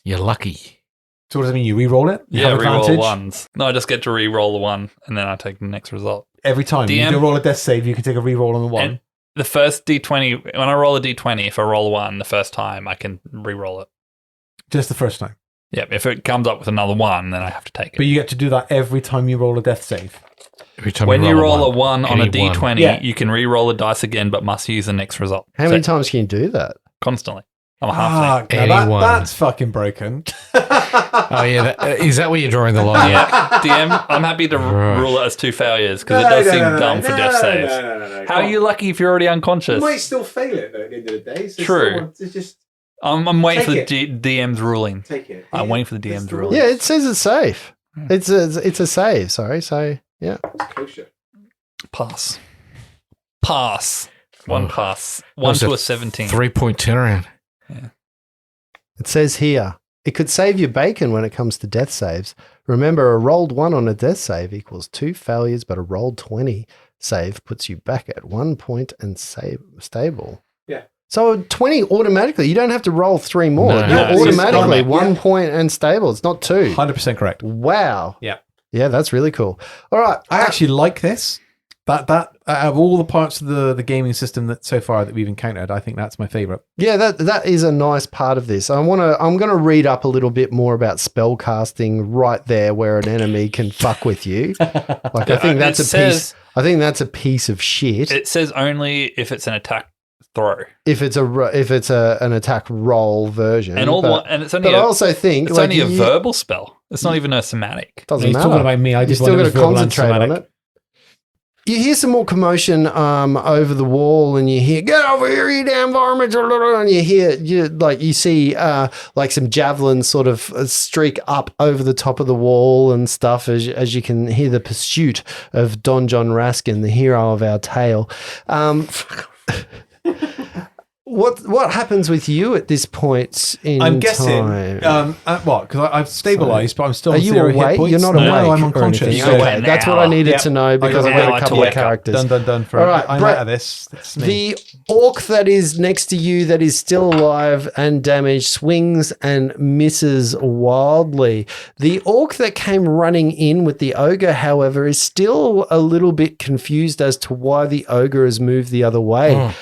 You're lucky. So what does it mean? You re-roll it? You Yeah, have re-roll advantage? ones. No, I just get to re-roll the one, and then I take the next result. Every time you DM do roll a death save, you can take a re-roll on the one. And the first D20, when I roll a D20, if I roll a 1 the first time, I can re-roll it. Just the first time. Yep, if it comes up with another 1, then I have to take But it. you get to do that every time you roll a death save. Every time When you roll a one 1 on a any one. D20, Yeah. you can re-roll the dice again, but must use the next result. How many times can you do that? Constantly. I'm a halfling. Anyone. That's fucking broken. Oh, yeah. Is that where you're drawing the line? Yeah, DM, I'm happy to Right. rule it as 2 failures because it does seem dumb for death saves. How are you lucky if you're already unconscious? still fail it though, at the end of the day. So True. It's just I'm waiting for the Take DM's ruling. take it. I'm waiting for the DM's ruling. Yeah, it says it's safe. It's a save. Sorry. So yeah. Kosher. Pass. Pass. One Oh. pass. 1 That's to a 17. 3-point turnaround. It says here, it could save your bacon when it comes to death saves. Remember, a rolled 1 on a death save equals 2 failures, but a rolled 20 save puts you back at 1 point and stable. Yeah. So 20 automatically. You don't have to roll 3 more. No, You're no, it's just automatically done. 1 point and stable. It's not 2. 100% correct. Wow. Yeah. Yeah, that's really cool. All right. I actually like this. That out of all the parts of the gaming system that so far that we've encountered, I think that's my favorite. Yeah, that is a nice part of this. I'm gonna read up a little bit more about spell casting right there where an enemy can fuck with you. Like I think that's I think that's a piece of shit. It says only if it's an attack throw. If it's an attack roll version, And all the one, and it's only but I also think it's like, only a you- verbal spell. It's not even a somatic. Doesn't He's matter. talking about me. I You just still wanted got to concentrate on it. You hear some more commotion over the wall, and you hear "Get over here, you damn varmints!" And you see like some javelins sort of streak up over the top of the wall and stuff as you can hear the pursuit of Don John Raskin, the hero of our tale. What happens with you at this point in I'm guessing. time? What? Because I've stabilized, but I'm still Are on you 0 hit awake? points. You're not No, awake. I'm or unconscious. anything? You got Okay, an that's what hour. I needed Yep. to know because I I've got got an a couple hour of to wake up. characters. Done for. All right, I'm Brett. out of this. That's me. The orc that is next to you that is still alive and damaged swings and misses wildly. The orc that came running in with the ogre, however, is still a little bit confused as to why the ogre has moved the other way.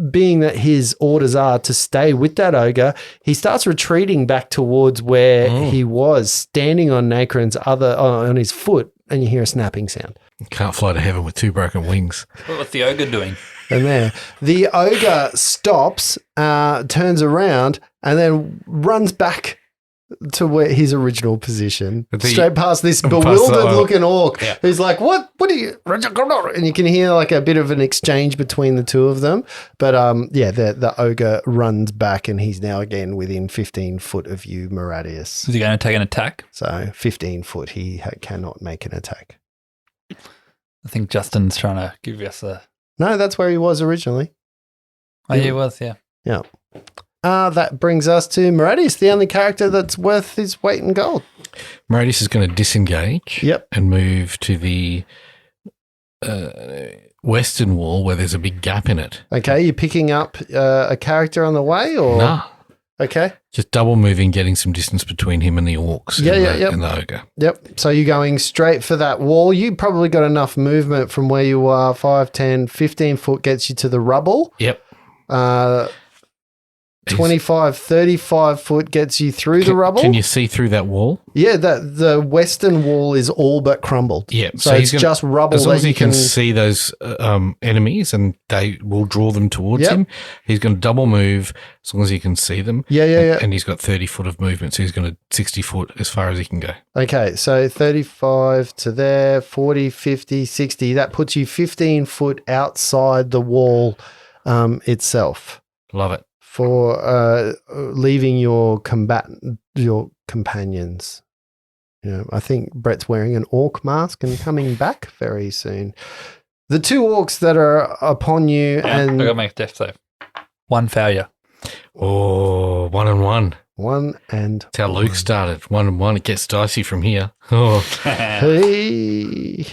Being that his orders are to stay with that ogre, he starts retreating back towards where he was, standing on Nacron's on his foot, and you hear a snapping sound. Can't fly to heaven with 2 broken wings. What's the ogre doing? And there, the ogre stops, turns around, and then runs back to where his original position, The- straight past this past the bewildered oil. looking orc Yeah. who's like, what are you, and you can hear like a bit of an exchange between the two of them. But the ogre runs back and he's now again within 15 foot of you, Maradius. Is he going to take an attack? So 15 foot, he cannot make an attack. I think Justin's trying to give us a. No, that's where he was originally. Oh, yeah, he was, yeah. Yeah. That brings us to Maradius, the only character that's worth his weight in gold. Maradius is going to disengage. Yep. And move to the western wall where there's a big gap in it. Okay, you picking up a character on the way, or Nah. okay, Just double moving, getting some distance between him and the orcs and the ogre. yep. So you're going straight for that wall. You probably got enough movement from where you are. 5, 10, 15 foot gets you to the rubble. Yep. 25, 35 foot gets you through the rubble. Can you see through that wall? Yeah, the western wall is all but crumbled. Yeah. So it's just rubble As long that as he you can can see those enemies and they will draw them towards Yep. him, he's going to double move as long as he can see them. Yeah. And he's got 30 foot of movement, so he's going to 60 foot as far as he can go. Okay, so 35 to there, 40, 50, 60. That puts you 15 foot outside the wall itself Love it. for leaving your companions. I think Brett's wearing an orc mask and coming back very soon. The two orcs that are upon you I got to and make a death save. One failure. Oh, 1 and 1. one and That's how Luke started. 1 and 1. It gets dicey from here. Oh. hey.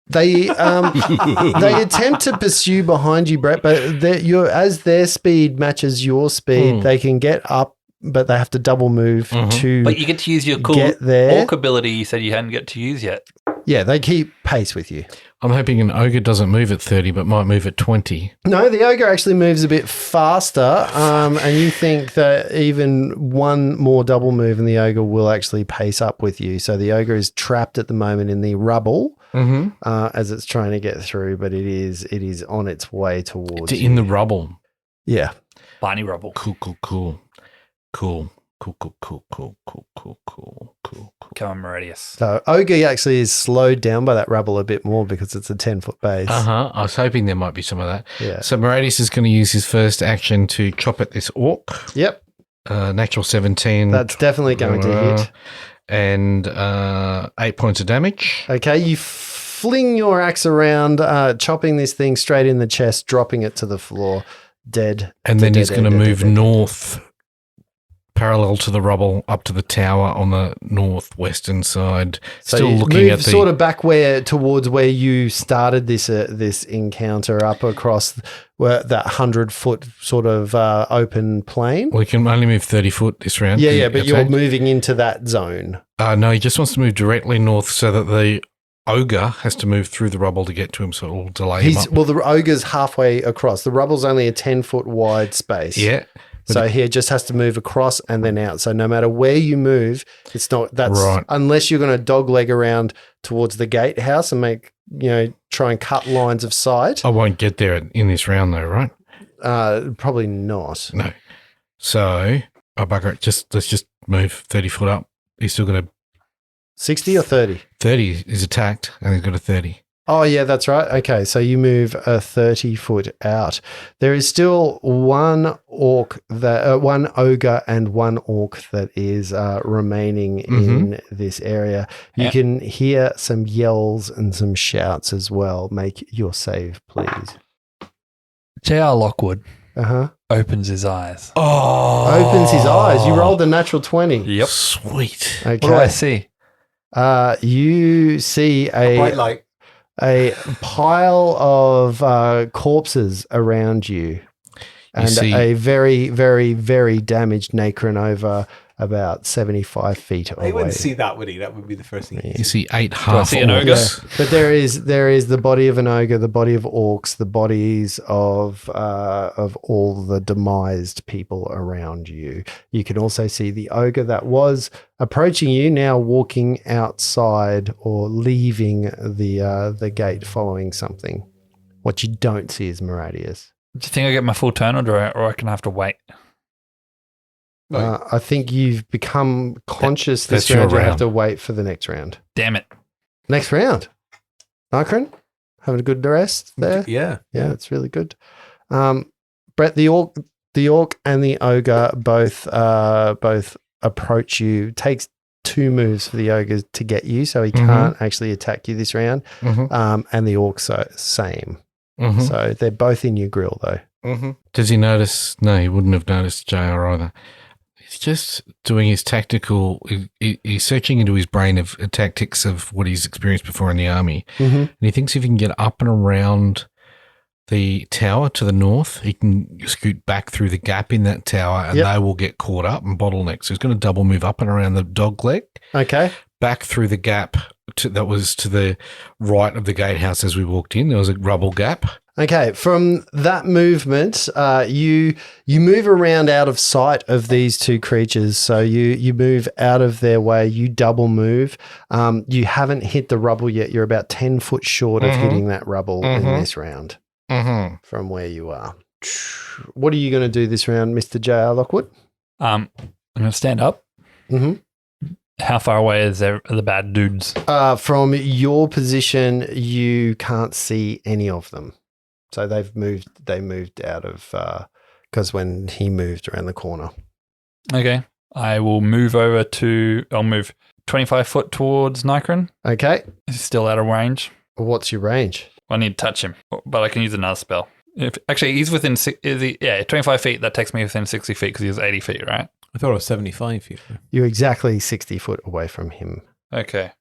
They attempt to pursue behind you, Brett, but as their speed matches your speed, they can get up, but they have to double move to But you get to use your cool get there. orc ability you said you hadn't got to use yet. Yeah, they keep pace with you. I'm hoping an ogre doesn't move at 30, but might move at 20. No, the ogre actually moves a bit faster, and you think that even one more double move and the ogre will actually pace up with you. So the ogre is trapped at the moment in the rubble as it's trying to get through, but it is on its way towards It's you. in the rubble. Yeah. Barney Rubble. Cool. Come on, Maradius. So ogre actually is slowed down by that rubble a bit more because it's a 10-foot base. I was hoping there might be some of that. Yeah. So Maradius is going to use his first action to chop at this orc. Yep. Natural 17. That's definitely going to hit. And 8 points of damage. Okay, you fling your axe around, chopping this thing straight in the chest, dropping it to the floor, dead. And then he's going to move dead. north, parallel to the rubble, up to the tower on the northwestern side. So Still you looking move at the... sort of back towards where you started this encounter, up across that 100-foot sort of open plain. We can only move 30 foot this round. Yeah, but you're Okay. moving into that zone. No, he just wants to move directly north so that the ogre has to move through the rubble to get to him, so it will delay him up. Well, the ogre's halfway across. The rubble's only a 10-foot wide space. Yeah. So he just has to move across and then out. So no matter where you move, it's not that's Right. unless you're going to dogleg around towards the gatehouse and try and cut lines of sight. I won't get there in this round though, right? Probably not. No. So, bugger it. Let's just move 30 foot up. He's still got a 60 or 30? 30 is attacked and he's got a 30. Oh, yeah, that's right. Okay, so you move a 30-foot out. There is still one ogre and one orc that is remaining in this area. You can hear some yells and some shouts as well. Make your save, please. J.R. Lockwood Uh-huh. opens his eyes. Opens his eyes. You rolled a natural 20. Yep. Sweet. Okay. What do I see? You see Bright light. a pile of corpses around you, and see- a very, very, very damaged Nacron over about 75 feet away. He wouldn't see that, would he? That would be the first thing. You see 8 I half see an ogre? orcs. But there is the body of an ogre, the body of orcs, the bodies of all the demised people around you. You can also see the ogre that was approaching you now walking outside or leaving the gate, following something. What you don't see is Maradius. Do you think I get my full turn or I can have to wait? I think you've become conscious this that's your round. You have round. to wait for the next round. Damn it. Next round. Nikron, having a good rest there? Yeah. Yeah, it's really good. Brett, the orc and the ogre both approach you. Takes 2 moves for the ogre to get you, so he can't actually attack you this round. And the orc's same. So they're both in your grill though. Does he notice? No, he wouldn't have noticed JR either. He's just doing his tactical. He's searching into his brain of tactics of what he's experienced before in the army, and he thinks if he can get up and around the tower to the north, he can scoot back through the gap in that tower, and they will get caught up and bottleneck. So he's going to double move up and around the dog leg. Okay. Back through the gap that was to the right of the gatehouse as we walked in. There was a rubble gap. Okay, from that movement, you move around out of sight of these 2 creatures. So you move out of their way. You double move. You haven't hit the rubble yet. You're about 10 foot short of hitting that rubble in this round from where you are. What are you going to do this round, Mr. J.R. Lockwood? I'm going to stand up. How far away is the bad dudes? From your position, you can't see any of them. So they moved out of because when he moved around the corner. Okay. I will move I'll move 25 foot towards Nikron. Okay. He's still out of range. What's your range? I need to touch him, but I can use another spell. Actually, he's within 25 feet. That takes me within 60 feet because he was 80 feet, right? I thought it was 75 feet. You're exactly 60 foot away from him. Okay.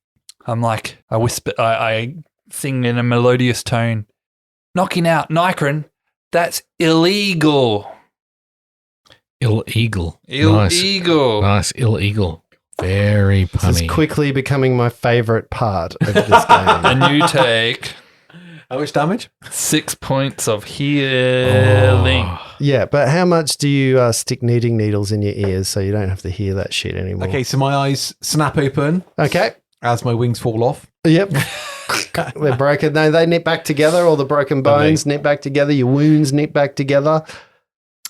I whisper, I sing in a melodious tone. Knocking out Nikron, that's illegal. Illegal. Illegal. Nice. Illegal. Very punny. This is quickly becoming my favorite part of this game. And you take How much damage? 6 points of healing. Yeah, but how much do you stick knitting needles in your ears so you don't have to hear that shit anymore? Okay, so my eyes snap open Okay. as my wings fall off. Yep. They're broken. No, they knit back together. All the broken bones knit back together. Your wounds knit back together.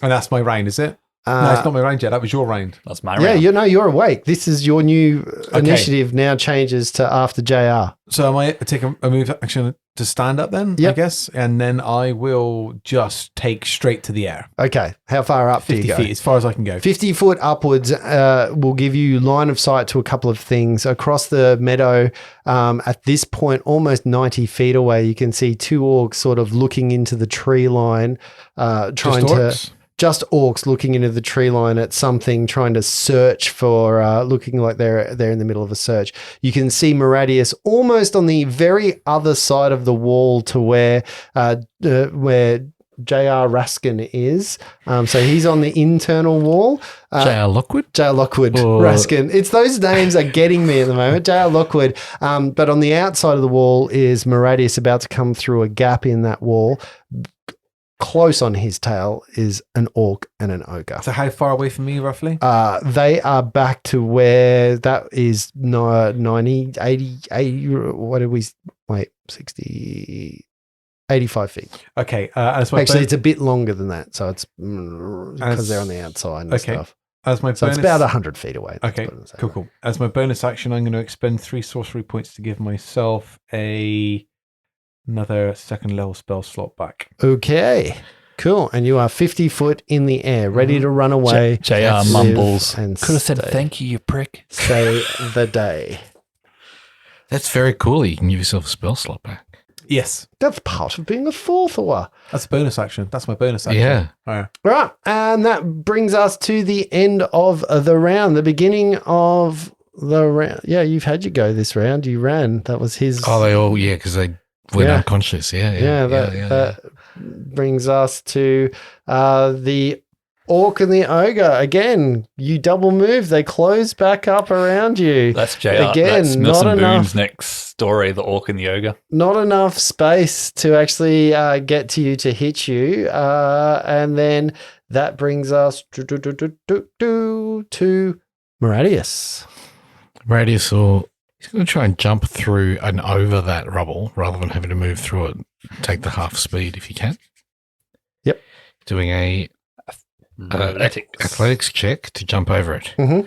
And that's my round, is it? No, it's not my round yet. That was your round. That's my Yeah, round. you're awake. This is your new initiative now changes to after JR. So am I take a move action to stand up then, I Yep. guess? And then I will just take straight to the air. Okay. How far up do 50 you go? feet, as far as I can go. 50 foot upwards will give you line of sight to a couple of things. Across the meadow, at this point, almost 90 feet away, you can see 2 orcs sort of looking into the tree line, just orcs looking into the tree line at something, trying to search for, looking like they're in the middle of a search. You can see Maradius almost on the very other side of the wall to where J.R. Raskin is. So he's on the internal wall. J.R. Lockwood? J.R. Lockwood, Raskin. It's those names are getting me at the moment. J.R. Lockwood. But on the outside of the wall is Maradius about to come through a gap in that wall. Close on his tail is an orc and an ogre. So how far away from me, roughly? They are back to where that is 90, 80, what did we, 60, 85 feet. Okay. Actually, it's a bit longer than that. So it's because they're on the outside and stuff. As my So bonus, it's about 100 feet away. Okay, cool. As my bonus action, I'm going to expend 3 sorcery points to give myself another second level spell slot back. Okay, cool. And you are 50 foot in the air, ready to run away. JR mumbles. And Could have said thank you, you prick. Stay the day. That's very cool. You can give yourself a spell slot back. Yes. That's part of being a fourth or. That's a bonus action. That's my bonus action. Yeah. Right. Right. And that brings us to the end of the round, the beginning of the round. Yeah, you've had your go this round. You ran. That was his. Oh, they all, because they went Yeah. unconscious. That brings us to the orc and the ogre. Again, you double move. They close back up around you. That's JR. Again, That's not Bilson enough. Moon's next story, The Orc and the Ogre. Not enough space to actually get to you to hit you. And then that brings us to Maradius. Radius, he's going to try and jump through and over that rubble rather than having to move through it. Take the half speed if you can. Yep. Doing a athletics check to jump over it. Mhm.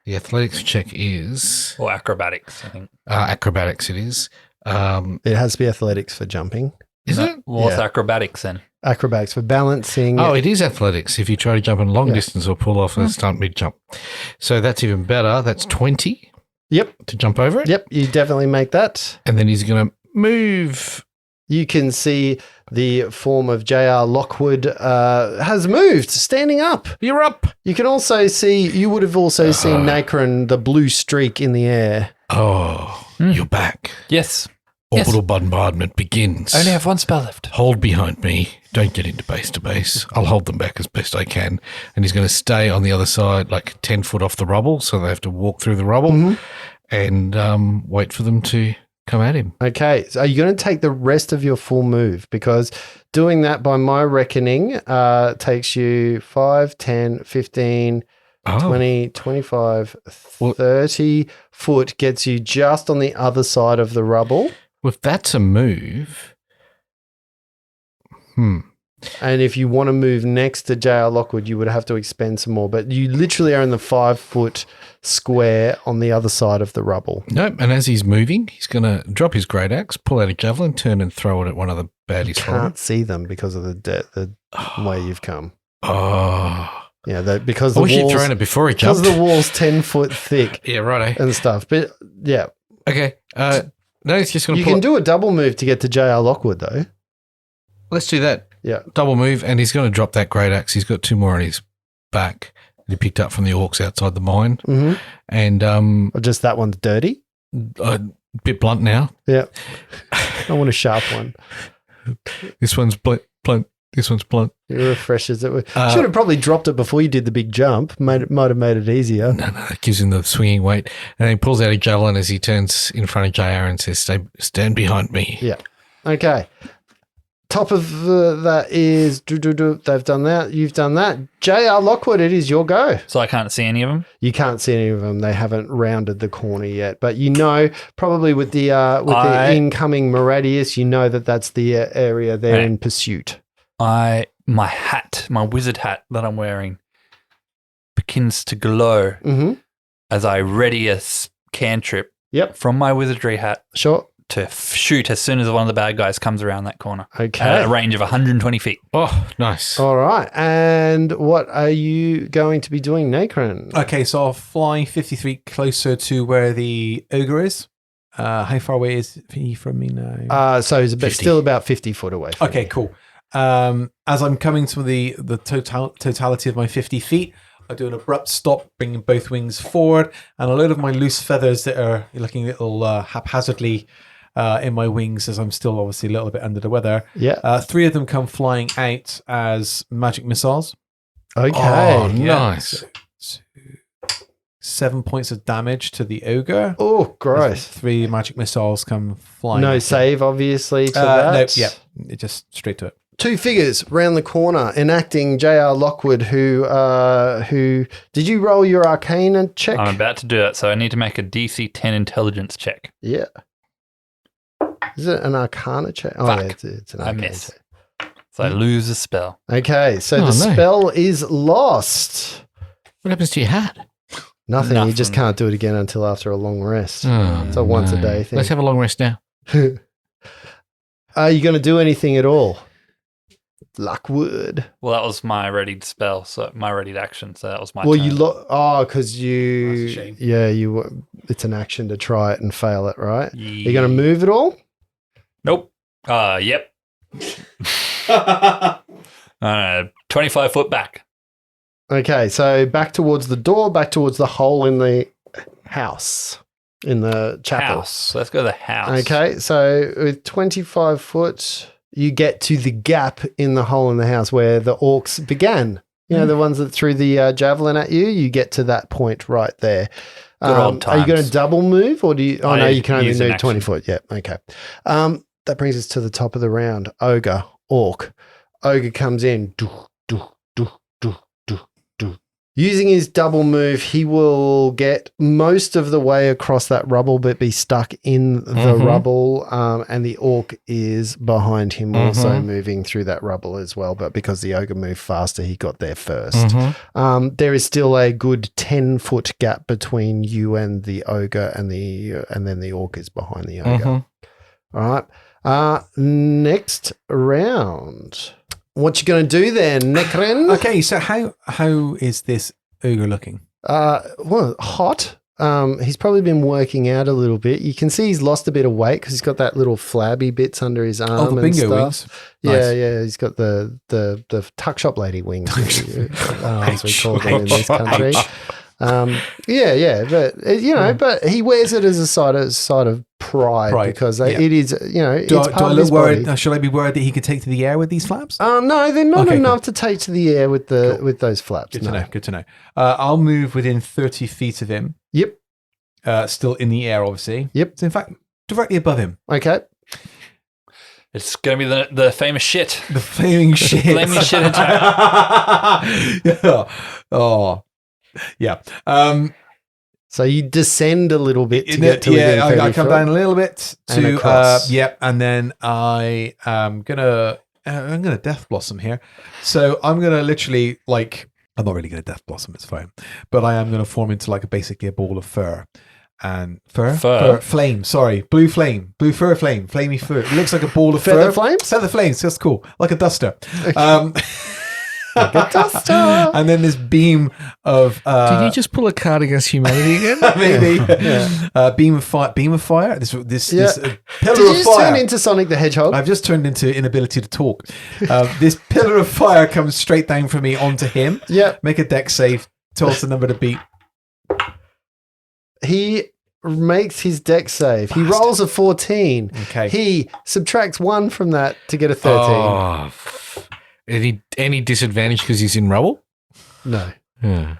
The athletics check is Or acrobatics, I think. acrobatics. It is. It has to be athletics for jumping. Is it? What's Yeah. acrobatics then? Acrobatics for balancing. Oh, it is athletics. If you try to jump in long Yeah. distance or pull off a stunt mid jump, so that's even better. That's 20 Yep. to jump over it. Yep. You definitely make that. And then he's going to move. You can see the form of J.R. Lockwood has moved, standing up. You're up. You can also see, you would have also seen Nacron, the blue streak in the air. Oh, you're back. Yes. Orbital bombardment begins. I only have one spell left. Hold behind me. Don't get into base to base. I'll hold them back as best I can. And he's going to stay on the other side, like 10 foot off the rubble, so they have to walk through the rubble and wait for them to come at him. Okay, so are you going to take the rest of your full move? Because doing that, by my reckoning, takes you 5, 10, 15, 20, 25, 30 foot, gets you just on the other side of the rubble. Well, if that's a move. And if you want to move next to J.R. Lockwood, you would have to expend some more. But you literally are in the 5 foot square on the other side of the rubble. Nope. And as he's moving, he's going to drop his great axe, pull out a javelin, turn and throw it at one of the baddies. You can't see them because of the way you've come. Oh. Yeah, because I the wish you'd walls, thrown it before he because jumped. the wall's 10 foot thick Yeah, righto. and stuff. But yeah, Okay. No, he's just going to you pull can it. do a double move to get to J.R. Lockwood, though. Let's do that. Yeah. Double move, and he's going to drop that great axe. He's got 2 more on his back that he picked up from the orcs outside the mine. Mm-hmm. And Or just that one's dirty. a bit blunt now. Yeah. I want a sharp one. This one's blunt. This one's blunt. It refreshes it. Should have probably dropped it before you did the big jump. Might have made it easier. No, it gives him the swinging weight. And he pulls out a javelin as he turns in front of JR and says, stand behind me. Yeah. Okay. Top of that is they've done that. You've done that. J.R. Lockwood, it is your go. So I can't see any of them? You can't see any of them. They haven't rounded the corner yet. But you know, probably with the incoming Maradius, you know that that's the area they're in pursuit. My wizard hat that I'm wearing begins to glow as I ready a cantrip from my wizardry hat Sure. to shoot as soon as one of the bad guys comes around that corner. Okay. At a range of 120 feet. Oh, nice. All right. And what are you going to be doing, Nacron? Okay, so I'll fly 50 feet closer to where the ogre is. How far away is he from me now? So he's still about 50 foot away from Okay, you. cool. As I'm coming to the totality of my 50 feet, I do an abrupt stop, bringing both wings forward, and a load of my loose feathers that are looking a little haphazardly in my wings, as I'm still obviously a little bit under the weather. Yeah. 3 of them come flying out as magic missiles. Okay. Oh, Yeah. nice. So 7 points of damage to the ogre. Oh, gross. 3 magic missiles come flying. No at it. save, obviously, to No, that. yeah, it just straight to it. 2 figures round the corner enacting J.R. Lockwood, who did you roll your Arcana check? I'm about to do that, so I need to make a DC 10 intelligence check. Yeah. Is it an Arcana check? Oh, Fuck. yeah, it's an I Arcana miss. check. So I lose a spell. Okay, so Oh, the no. spell is lost. What happens to your hat? Nothing. You just Nothing. can't do it again until after a long rest. Oh, It's a once a day thing. Let's have a long rest now. Are you going to do anything at all? Lockwood. Well, that was my readied spell, so my readied action. So that was my Well, turn. you because you. That's a shame. Yeah, you. It's an action to try it and fail it, right? Yeah. You're going to move at all? Nope. Yep. 25 foot back. Okay, so back towards the door, back towards the hole in the house, in the chapel. House. Let's go to the house. Okay, so with 25 foot, you get to the gap in the hole in the house where the orcs began. You know, the ones that threw the javelin at you, you get to that point right there. Good old Are you going to times. double move or do you? Oh, no, you can only use an move 20 action. foot. Yeah, okay. That brings us to the top of the round. Ogre, orc. Ogre comes in. Using his double move, he will get most of the way across that rubble, but be stuck in the rubble. And the orc is behind him, also moving through that rubble as well. But because the ogre moved faster, he got there first. There is still a good 10-foot gap between you and the ogre, and then the orc is behind the ogre. All right. Next round. What you going to do then, Necren? Okay, so how is this ogre looking? Well, hot. He's probably been working out a little bit. You can see he's lost a bit of weight because he's got that little flabby bits under his arm. Oh, the bingo wings. Yeah. He's got the tuck shop lady wings, as we call them in this country. But he wears it as a side of pride because it is, it's part of his body. Should I be worried that he could take to the air with these flaps? No, they're not enough to take to the air with those flaps. Good to know. I'll move within 30 feet of him. Yep. Still in the air, obviously. Yep. So in fact, directly above him. Okay. It's going to be the famous shit. The flaming shit. Flaming shit attack. Oh. Yeah. So you descend a little bit to get to within 30 I come foot. down a little bit And to across. and then I am gonna death blossom here. So I'm gonna literally I'm not really gonna death blossom, it's fine, but I am gonna form into basically a ball of fur. And flame, blue fur flame, flamey fur. It looks like a ball of Feather fur. flames? Feather flames, that's cool, like a duster. Like a duster. And then this beam of Did you just pull a card against humanity again? maybe beam of fire. This pillar Did of you just fire. turn into Sonic the Hedgehog? I've just turned into inability to talk. This pillar of fire comes straight down from me onto him. Yeah. Make a dex save. Tell us the number to beat. He makes his dex save. He rolls a 14. Okay. He subtracts 1 from that to get a 13. Oh, any disadvantage because he's in rubble? No. Yeah.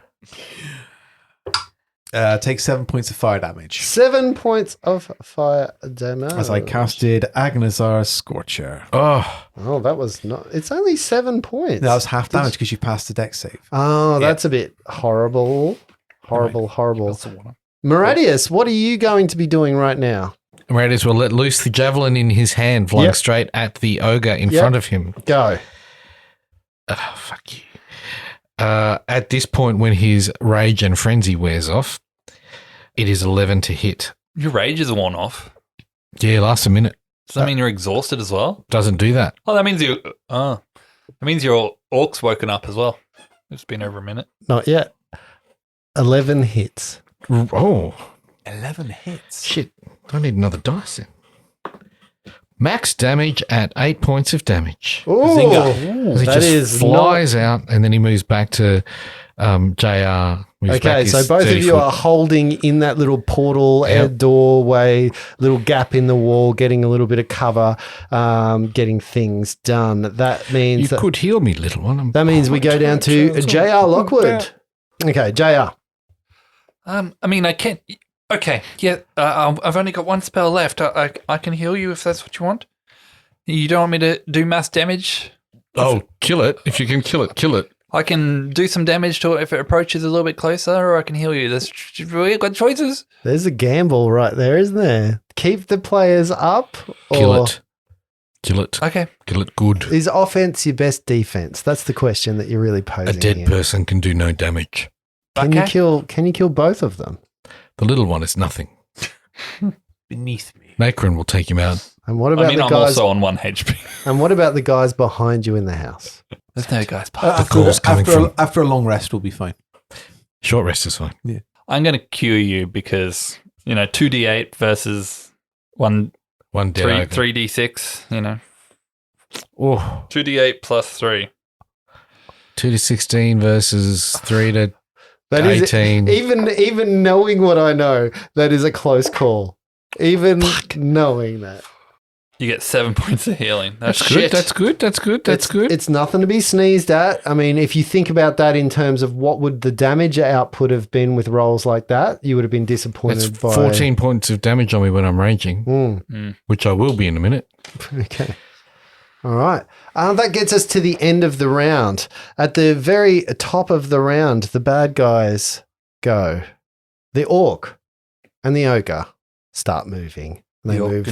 Take 7 points of fire damage 7 points of fire damage. as I casted Agonizar's Scorcher. Oh, that was not... It's only 7 points. That was half damage because you passed the dex save. Oh, that's a bit horrible. Horrible. Maradius, what are you going to be doing right now? Maradius will let loose the javelin in his hand, flying straight at the ogre in front of him. Go. Oh, fuck you. At this point, when his rage and frenzy wears off, it is 11 to hit. Your rage is worn off. Yeah, lasts a minute. Does that mean you're exhausted as well? Doesn't do that. Oh, that means your orc's woken up as well. It's been over a minute. Not yet. 11 hits. Oh, 11 hits. shit. I need another dice then. Max damage at 8 points of damage. Oh, Zinga. As he that just is flies out, and then he moves back to JR. Okay, so both of you are holding in that little portal, doorway, little gap in the wall, getting a little bit of cover, getting things done. That means You could heal me, little one. that means we go down to JR Lockwood. Okay, JR. I can't. Okay, yeah. I've only got one spell left. I can heal you if that's what you want. You don't want me to do mass damage? Oh, kill it. If you can kill it, kill it. I can do some damage to it if it approaches a little bit closer, or I can heal you. We've got choices. There's a gamble right there, isn't there? Keep the players up. Kill or it. Kill it. Okay. Kill it good. Is offense your best defense? That's the question that you're really posing. A dead here. person can do no damage. Can you kill both of them? The little one is nothing. Beneath me. Necron will take him out. And what about I'm the guys? also on 1 HP. And what about the guys behind you in the house? There's no guys. After a long rest, we'll be fine. Short rest is fine. Yeah. I'm going to cue you because 2d8 versus 1 One dead ogre. 3d6. Oh, 2d8 plus 3. 2 to 16 versus 3 to That is 18. even knowing what I know, that is a close call. Even knowing that. You get 7 points of healing. That's That's good. shit. That's good. That's good. That's good. It's nothing to be sneezed at. I mean, if you think about that in terms of what would the damage output have been with rolls like that, you would have been disappointed That's by 14 points of damage on me when I'm raging, which I will be in a minute. Okay. All right. That gets us to the end of the round. At the very top of the round, the bad guys go. The orc and the ogre start moving. They move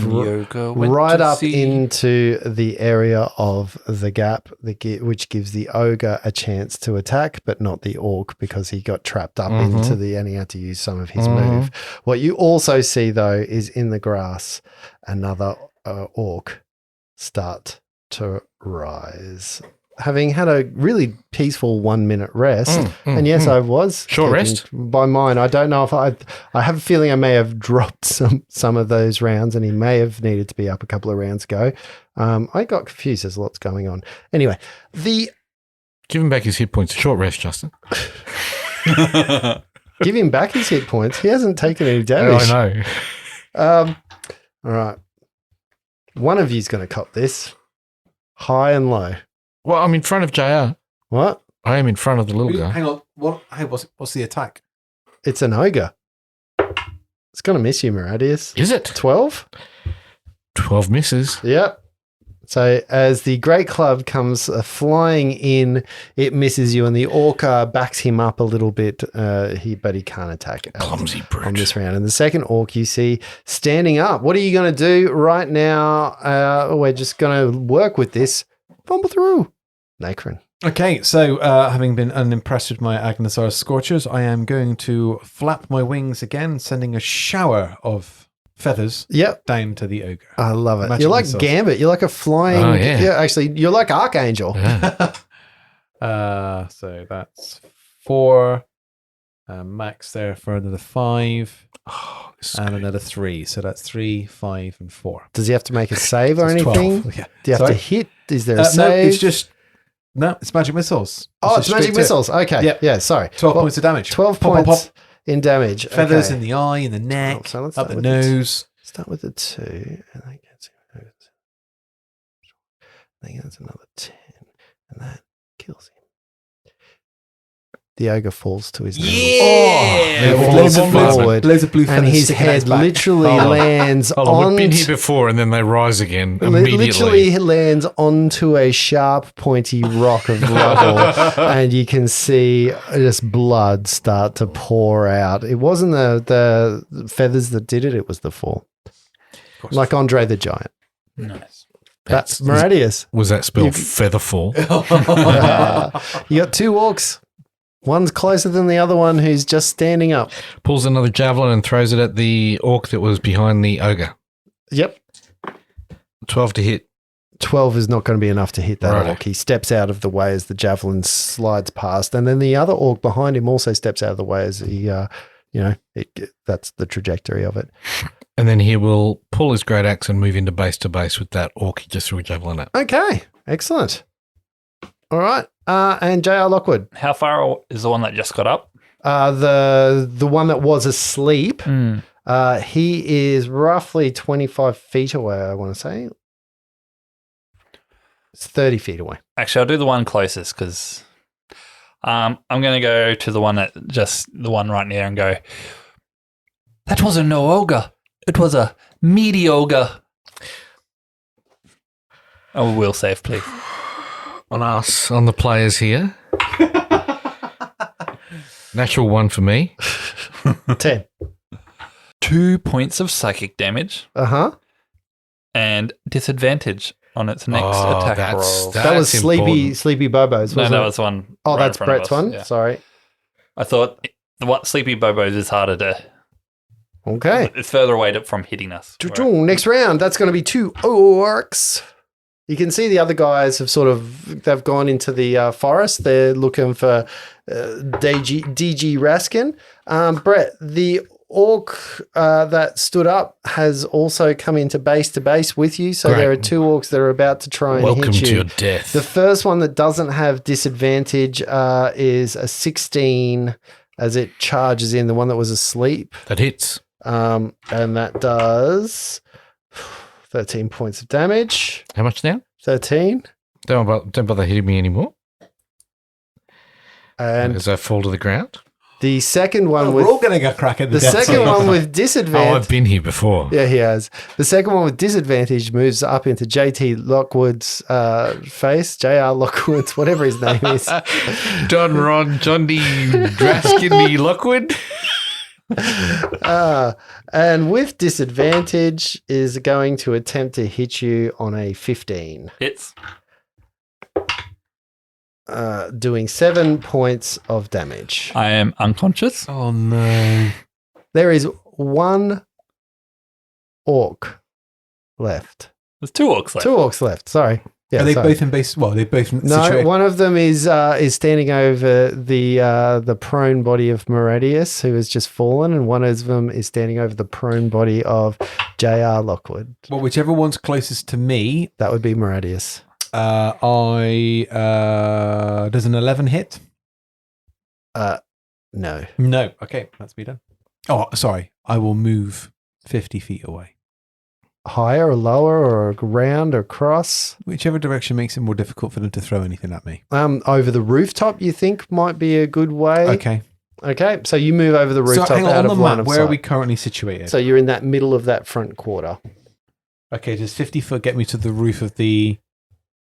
right up into the area of the gap, which gives the ogre a chance to attack, but not the orc because he got trapped up into and he had to use some of his move. What you also see, though, is in the grass, another orc start to rise. Having had a really peaceful 1 minute rest, and yes, I was short rest by mine. I don't know if I have a feeling I may have dropped some of those rounds, and he may have needed to be up a couple of rounds ago. I got confused. There's lots going on. Anyway, give him back his hit points. Short rest, Justin. Give him back his hit points. He hasn't taken any damage. Oh, I know. All right, one of you's going to cop this, high and low. Well, I'm in front of JR. What? I am in front of the little guy. Hang on. What's the attack? It's an ogre. It's going to miss you, Maradius. Is it? 12? 12 misses. Yep. So as the great club comes flying in, it misses you, and the orca backs him up a little bit, but he can't attack Clumsy brute. on this round. And the second orc you see standing up. What are you going to do right now? We're just going to work with this. Fumble through. Nacron. Okay, so having been unimpressed with my Agnosaurus Scorchers, I am going to flap my wings again, sending a shower of feathers down to the ogre. I love it. Magic You're like missiles. Gambit. You're like a flying... Oh, yeah. Actually, you're like Archangel. Yeah. So that's 4. Max there for another 5. Oh, And another 3. So that's 3, 5, and 4. Does he have to make a save or That's anything? 12. Yeah. Do you have Sorry? to hit? Is there a No, save? it's just... No, it's magic missiles. Oh, just it's magic straight to it. missiles. Okay. Yep. Yeah, sorry. 12 Well, points of damage. 12 Pop, pop, points pop. in damage. Feathers Okay. in the eye, in the neck, So let's up start the with nose. Start with a 2. And that gets him. I think that's another 10. And that kills him. The ogre falls to his knees. Yeah! Oh, Loads of forward. loads of blue And feathers his sticking out head back. literally lands Hold on, on... we've been here before and then they rise again immediately. Literally lands onto a sharp, pointy rock of rubble, and you can see just blood start to pour out. It wasn't the feathers that did it; it was the fall, like Andre the Giant. Nice. That's Maradius. Was that spell Featherfall? You got 2 orcs. One's closer than the other one, who's just standing up. Pulls another javelin and throws it at the orc that was behind the ogre. Yep. 12 to hit. 12 is not going to be enough to hit that Righto. orc. He steps out of the way as the javelin slides past, and then the other orc behind him also steps out of the way as he, that's the trajectory of it. And then he will pull his great axe and move into base to base with that orc he just threw a javelin at. Okay, excellent. All right, and J.R. Lockwood, How far is the one that just got up? the one that was asleep. Mm. He is roughly 25 feet away. I want to say it's 30 feet away. Actually, I'll do the one closest because I'm going to go to the one right near and go, that wasn't no ogre. It was a meaty ogre. Oh, will save, please. On us, on the players here. Natural 1 for me. 10. 2 points of psychic damage Uh-huh. and disadvantage on its next attack roll. That was important. Sleepy Bobo's, No, wasn't that it? was one. Oh, right in that's front of Brett's us, one? yeah. Sorry. I thought the one Sleepy Bobos is harder to. Okay. It's further away from hitting us. Next round, that's going to be 2 orcs. You can see the other guys have they've gone into the forest. They're looking for DG Raskin. Brett, the orc that stood up has also come into base to base with you. So Great. there are 2 orcs that are about to try and Welcome hit you. to your death. The first one that doesn't have disadvantage is a 16 as it charges in, the one that was asleep. That hits. And that does 13 points of damage. How much now? 13. Don't bother hitting me anymore And as I fall to the ground. The second one We're all with getting a crack at the death second save. one with Oh, disadvantage. I've been here before. Yeah, he has. The second one with disadvantage moves up into JT Lockwood's face. JR Lockwood's, whatever his name is. Don Ron, John D. Draskin D. Lockwood. And with disadvantage is going to attempt to hit you on a 15. Hits. Doing 7 points of damage. I am unconscious. Oh, no. There is one orc left. There's 2 orcs left. 2 orcs left. Sorry. Yeah, Are they sorry. both in base? Well, they're both No, situated. one of them is standing over the prone body of Moradius, who has just fallen, and one of them is standing over the prone body of J.R. Lockwood. Well, whichever one's closest to me, That would be Moradius. does an 11 hit? No. No. Okay, that's me done. Oh, sorry. I will move 50 feet away. Higher or lower or round or cross? Whichever direction makes it more difficult for them to throw anything at me. Over the rooftop, you think might be a good way. Okay. Okay, so you move over the rooftop So hang on, out on of the line map, of where sight. are we currently situated? So you're in that middle of that front quarter. Okay, does 50 foot get me to the roof of the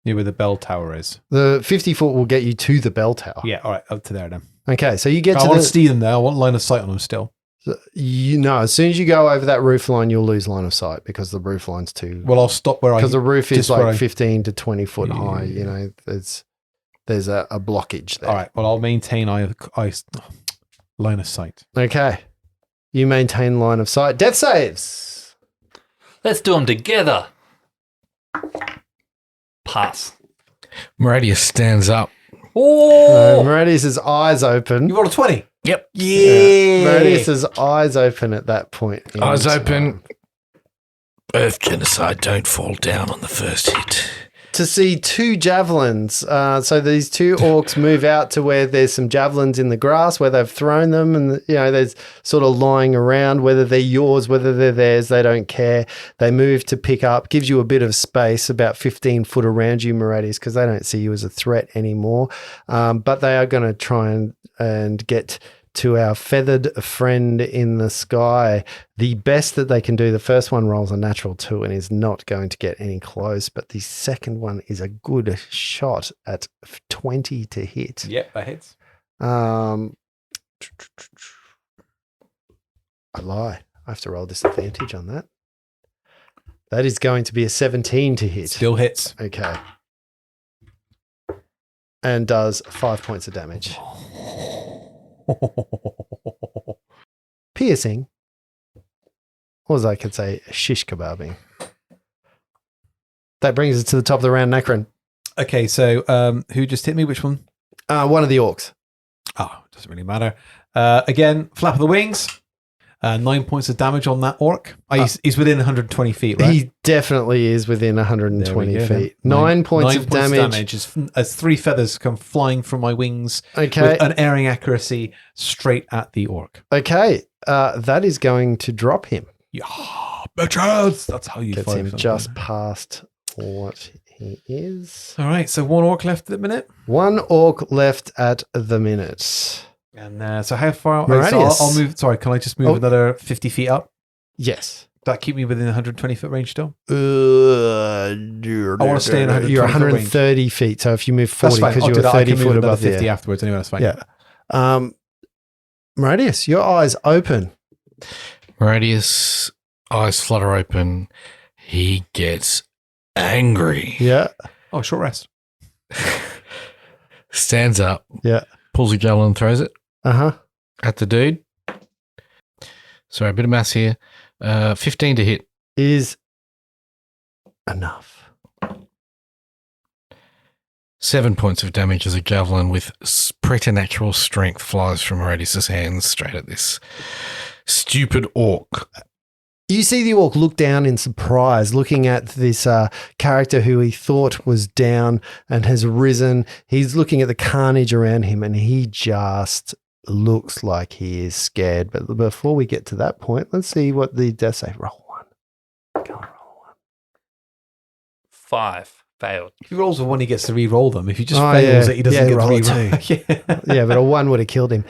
near where the bell tower is? The 50 foot will get you to the bell tower. Yeah, all right, up to there then. Okay, so you get I to want the... to see them there. I want line of sight on them still. as soon as you go over that roof line, you'll lose line of sight because the roof line's too... Well, I'll stop where I... Because the roof is just where like I- 15 to 20 foot Yeah. high. You know, there's a blockage there. All right, well, I'll maintain line of sight. Okay. You maintain line of sight. Death saves. Let's do them together. Pass. Moradius stands up. Oh! Moradius' eyes open. You rolled a 20. Yep. Yeah. Moradius' eyes open at that point. in Eyes time. open. Earth genocide, don't fall down on the first hit. To see 2 javelins. So these 2 orcs move out to where there's some javelins in the grass where they've thrown them, and there's sort of lying around. Whether they're yours, whether they're theirs, they don't care. They move to pick up, gives you a bit of space, about 15 foot around you, Moradius, because they don't see you as a threat anymore. But they are going to try and get to our feathered friend in the sky. The best that they can do, the first one rolls a natural 2 and is not going to get any close, but the second one is a good shot at 20 to hit. Yep, that hits. I lie. I have to roll disadvantage on that. That is going to be a 17 to hit. Still hits. Okay. And does 5 points of damage. Piercing. Or as I could say, shish kebabbing. That brings us to the top of the round, Necron. Okay, so who just hit me? Which one? One of the orcs. Oh, doesn't really matter. Again, flap of the wings. 9 points of damage on that orc. He's within 120 feet, right? He definitely is within There 120 we go, feet. then. 9 points of damage. as 3 feathers come flying from my wings Okay. with unerring accuracy straight at the orc. Okay. That is going to drop him. Yeah, bitches! That's how you Gets fight him something. just past what he is. All right, so 1 orc left at the minute. 1 orc left at the minute. And so how far? Moradius. I'll move. Sorry, can I just move another 50 feet up? Yes. Does that keep me within 120 foot range still? I wanna stay in 120 You're foot 130 feet. So if you move That's 40, fine. because I'll you do were that. I 30 can move foot another above 50 there. afterwards. Anyway, that's fine. Yeah. Moradius, your eyes open. Moradius' eyes flutter open. He gets angry. Yeah. Oh, short rest. Stands up. Yeah. Pulls a javelin and throws it Uh-huh. at the dude. Sorry, a bit of mass here. 15 to hit. Is enough. 7 points of damage as a javelin with preternatural strength flies from Moradius' hands straight at this stupid orc. You see the orc look down in surprise, looking at this character who he thought was down and has risen. He's looking at the carnage around him, and he just looks like he is scared. But before we get to that point, let's see what the death save. Roll 1. Go on, roll 1. 5 Failed. If he rolls a 1, he gets to re-roll them. If he just Oh, fails yeah. it, he doesn't Yeah, get to roll a re-roll. Yeah. Yeah, but a 1 would have killed him.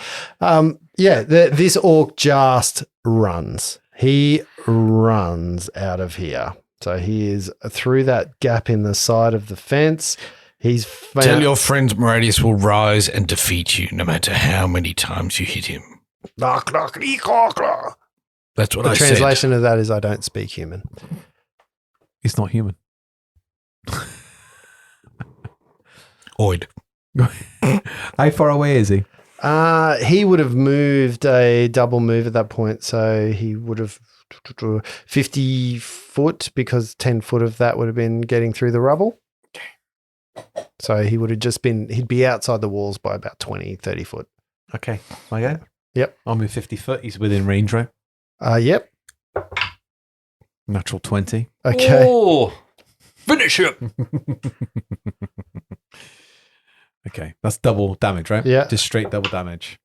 This orc just runs. He runs out of here. So he is through that gap in the side of the fence. He's found- Tell your friends Moradius will rise and defeat you no matter how many times you hit him. That's what The I said. translation of that is I don't speak human. He's not human. Oid. How far away is he? He would have moved a double move at that point. So he would have 50 foot because 10 foot of that would have been getting through the rubble. So he would have just been, he'd be outside the walls by about 20, 30 foot. Okay. Okay. Yep. I'm in 50 foot. He's within range, right? Yep. Natural 20. Okay. Oh, finish him. Okay. That's double damage, right? Yeah. Just straight double damage.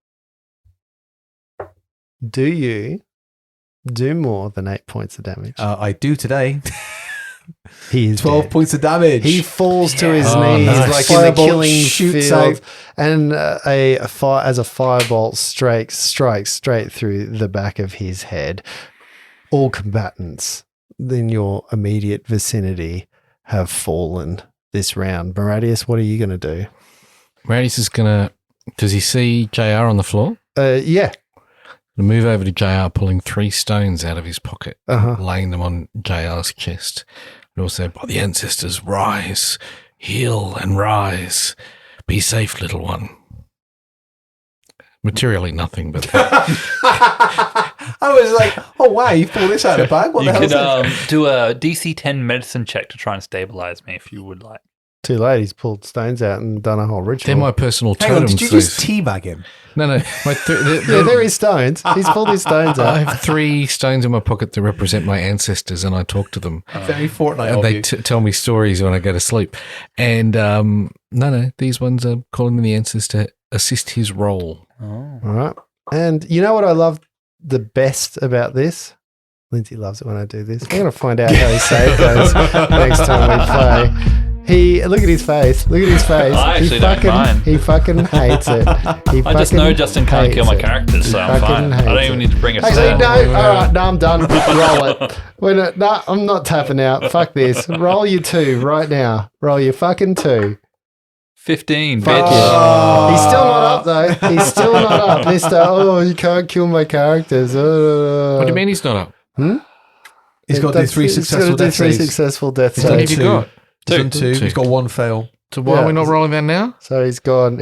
Do you do more than 8 points of damage? I do today. He is 12 dead. points of damage. He falls to his Oh, knees nice. like in the Firebolt killing shoots field, out. and as a firebolt strikes straight through the back of his head. All combatants in your immediate vicinity have fallen this round. Moradius, what are you going to do? Moradius is going to... Does he see JR on the floor? Yeah. He'll move over to JR, pulling 3 stones out of his pocket, Uh-huh. laying them on JR's chest. And also, by the ancestors, rise, heal and rise. Be safe, little one. Materially nothing, but I was like, oh, wow, you pulled this out of the bag? What You the hell could is this? do a DC 10 medicine check to try and stabilize me if you would like. Too late. He's pulled stones out and done a whole ritual. they're my personal Hang on, totems. did you just teabag him? No. yeah, there is stones. He's pulled his stones I out. have 3 stones in my pocket that represent my ancestors, and I talk to them. Very Fortnite And of they you. tell me stories when I go to sleep. And no, these ones are calling me the ancestor to assist his role. Oh. All right. And you know what I love the best about this? Lindsay loves it when I do this. We're going to find out how his save goes next time we play. Look at his face. Look at his face. I actually don't mind. He fucking hates it. I just know Justin can't kill my characters, so I'm fine. I don't even need to bring a Actually, stat. no. All right, no, I'm done. Roll it. No, I'm not tapping out. Fuck this. Roll your 2 right now. Roll your fucking 2. 15, Fuck bitch. yeah. He's still not up, though. He's still not up, mister. Oh, you can't kill my characters. What do you mean he's not up? He's got to do 3 He's successful gotta do death 3 saves. successful death How many have saves. you got? He's done 2. Two. He's got 1 fail. So why are we not rolling that now? So he's gone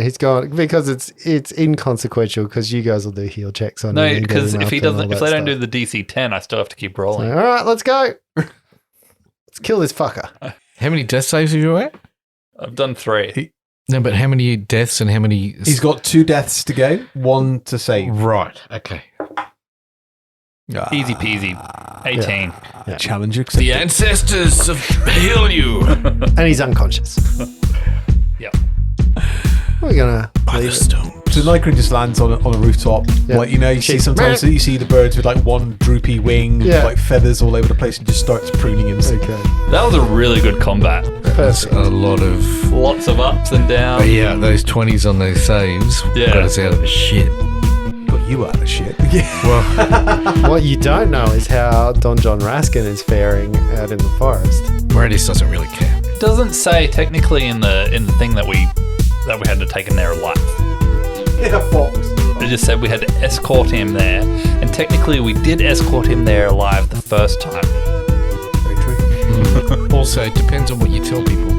because it's inconsequential because you guys will do heal checks on him No, and get because him if up he and all doesn't, if that they don't stuff. do the DC 10, I still have to keep So, rolling. all right, let's go. Let's kill this fucker. How many death saves have you at? I've done 3. No, but how many deaths and how many... He's got 2 deaths to go, 1 to save. Right, okay. Easy peasy. 18. Challenge accepted. The ancestors heal you. And he's unconscious. Yep. We're gonna By the leave it. stone. So Nycrin just lands on a rooftop. Yeah. Like, you see Sheep. sometimes you see the birds with like one droopy wing, Yeah. like feathers all over the place, and just starts pruning him. Okay. That was a really good combat. That's a lot of... Lots of ups and downs. But yeah, those 20s on those saves Yeah. got us out of the shit. Got you out of shit. Yeah. Well, What you don't know is how Don John Raskin is faring out in the forest. Moradius doesn't really care. It doesn't say technically in the thing that we had to take him there alive. Yeah, fox. It just said we had to escort him there, and technically we did escort him there alive the first time. Very true. Also, it depends on what you tell people.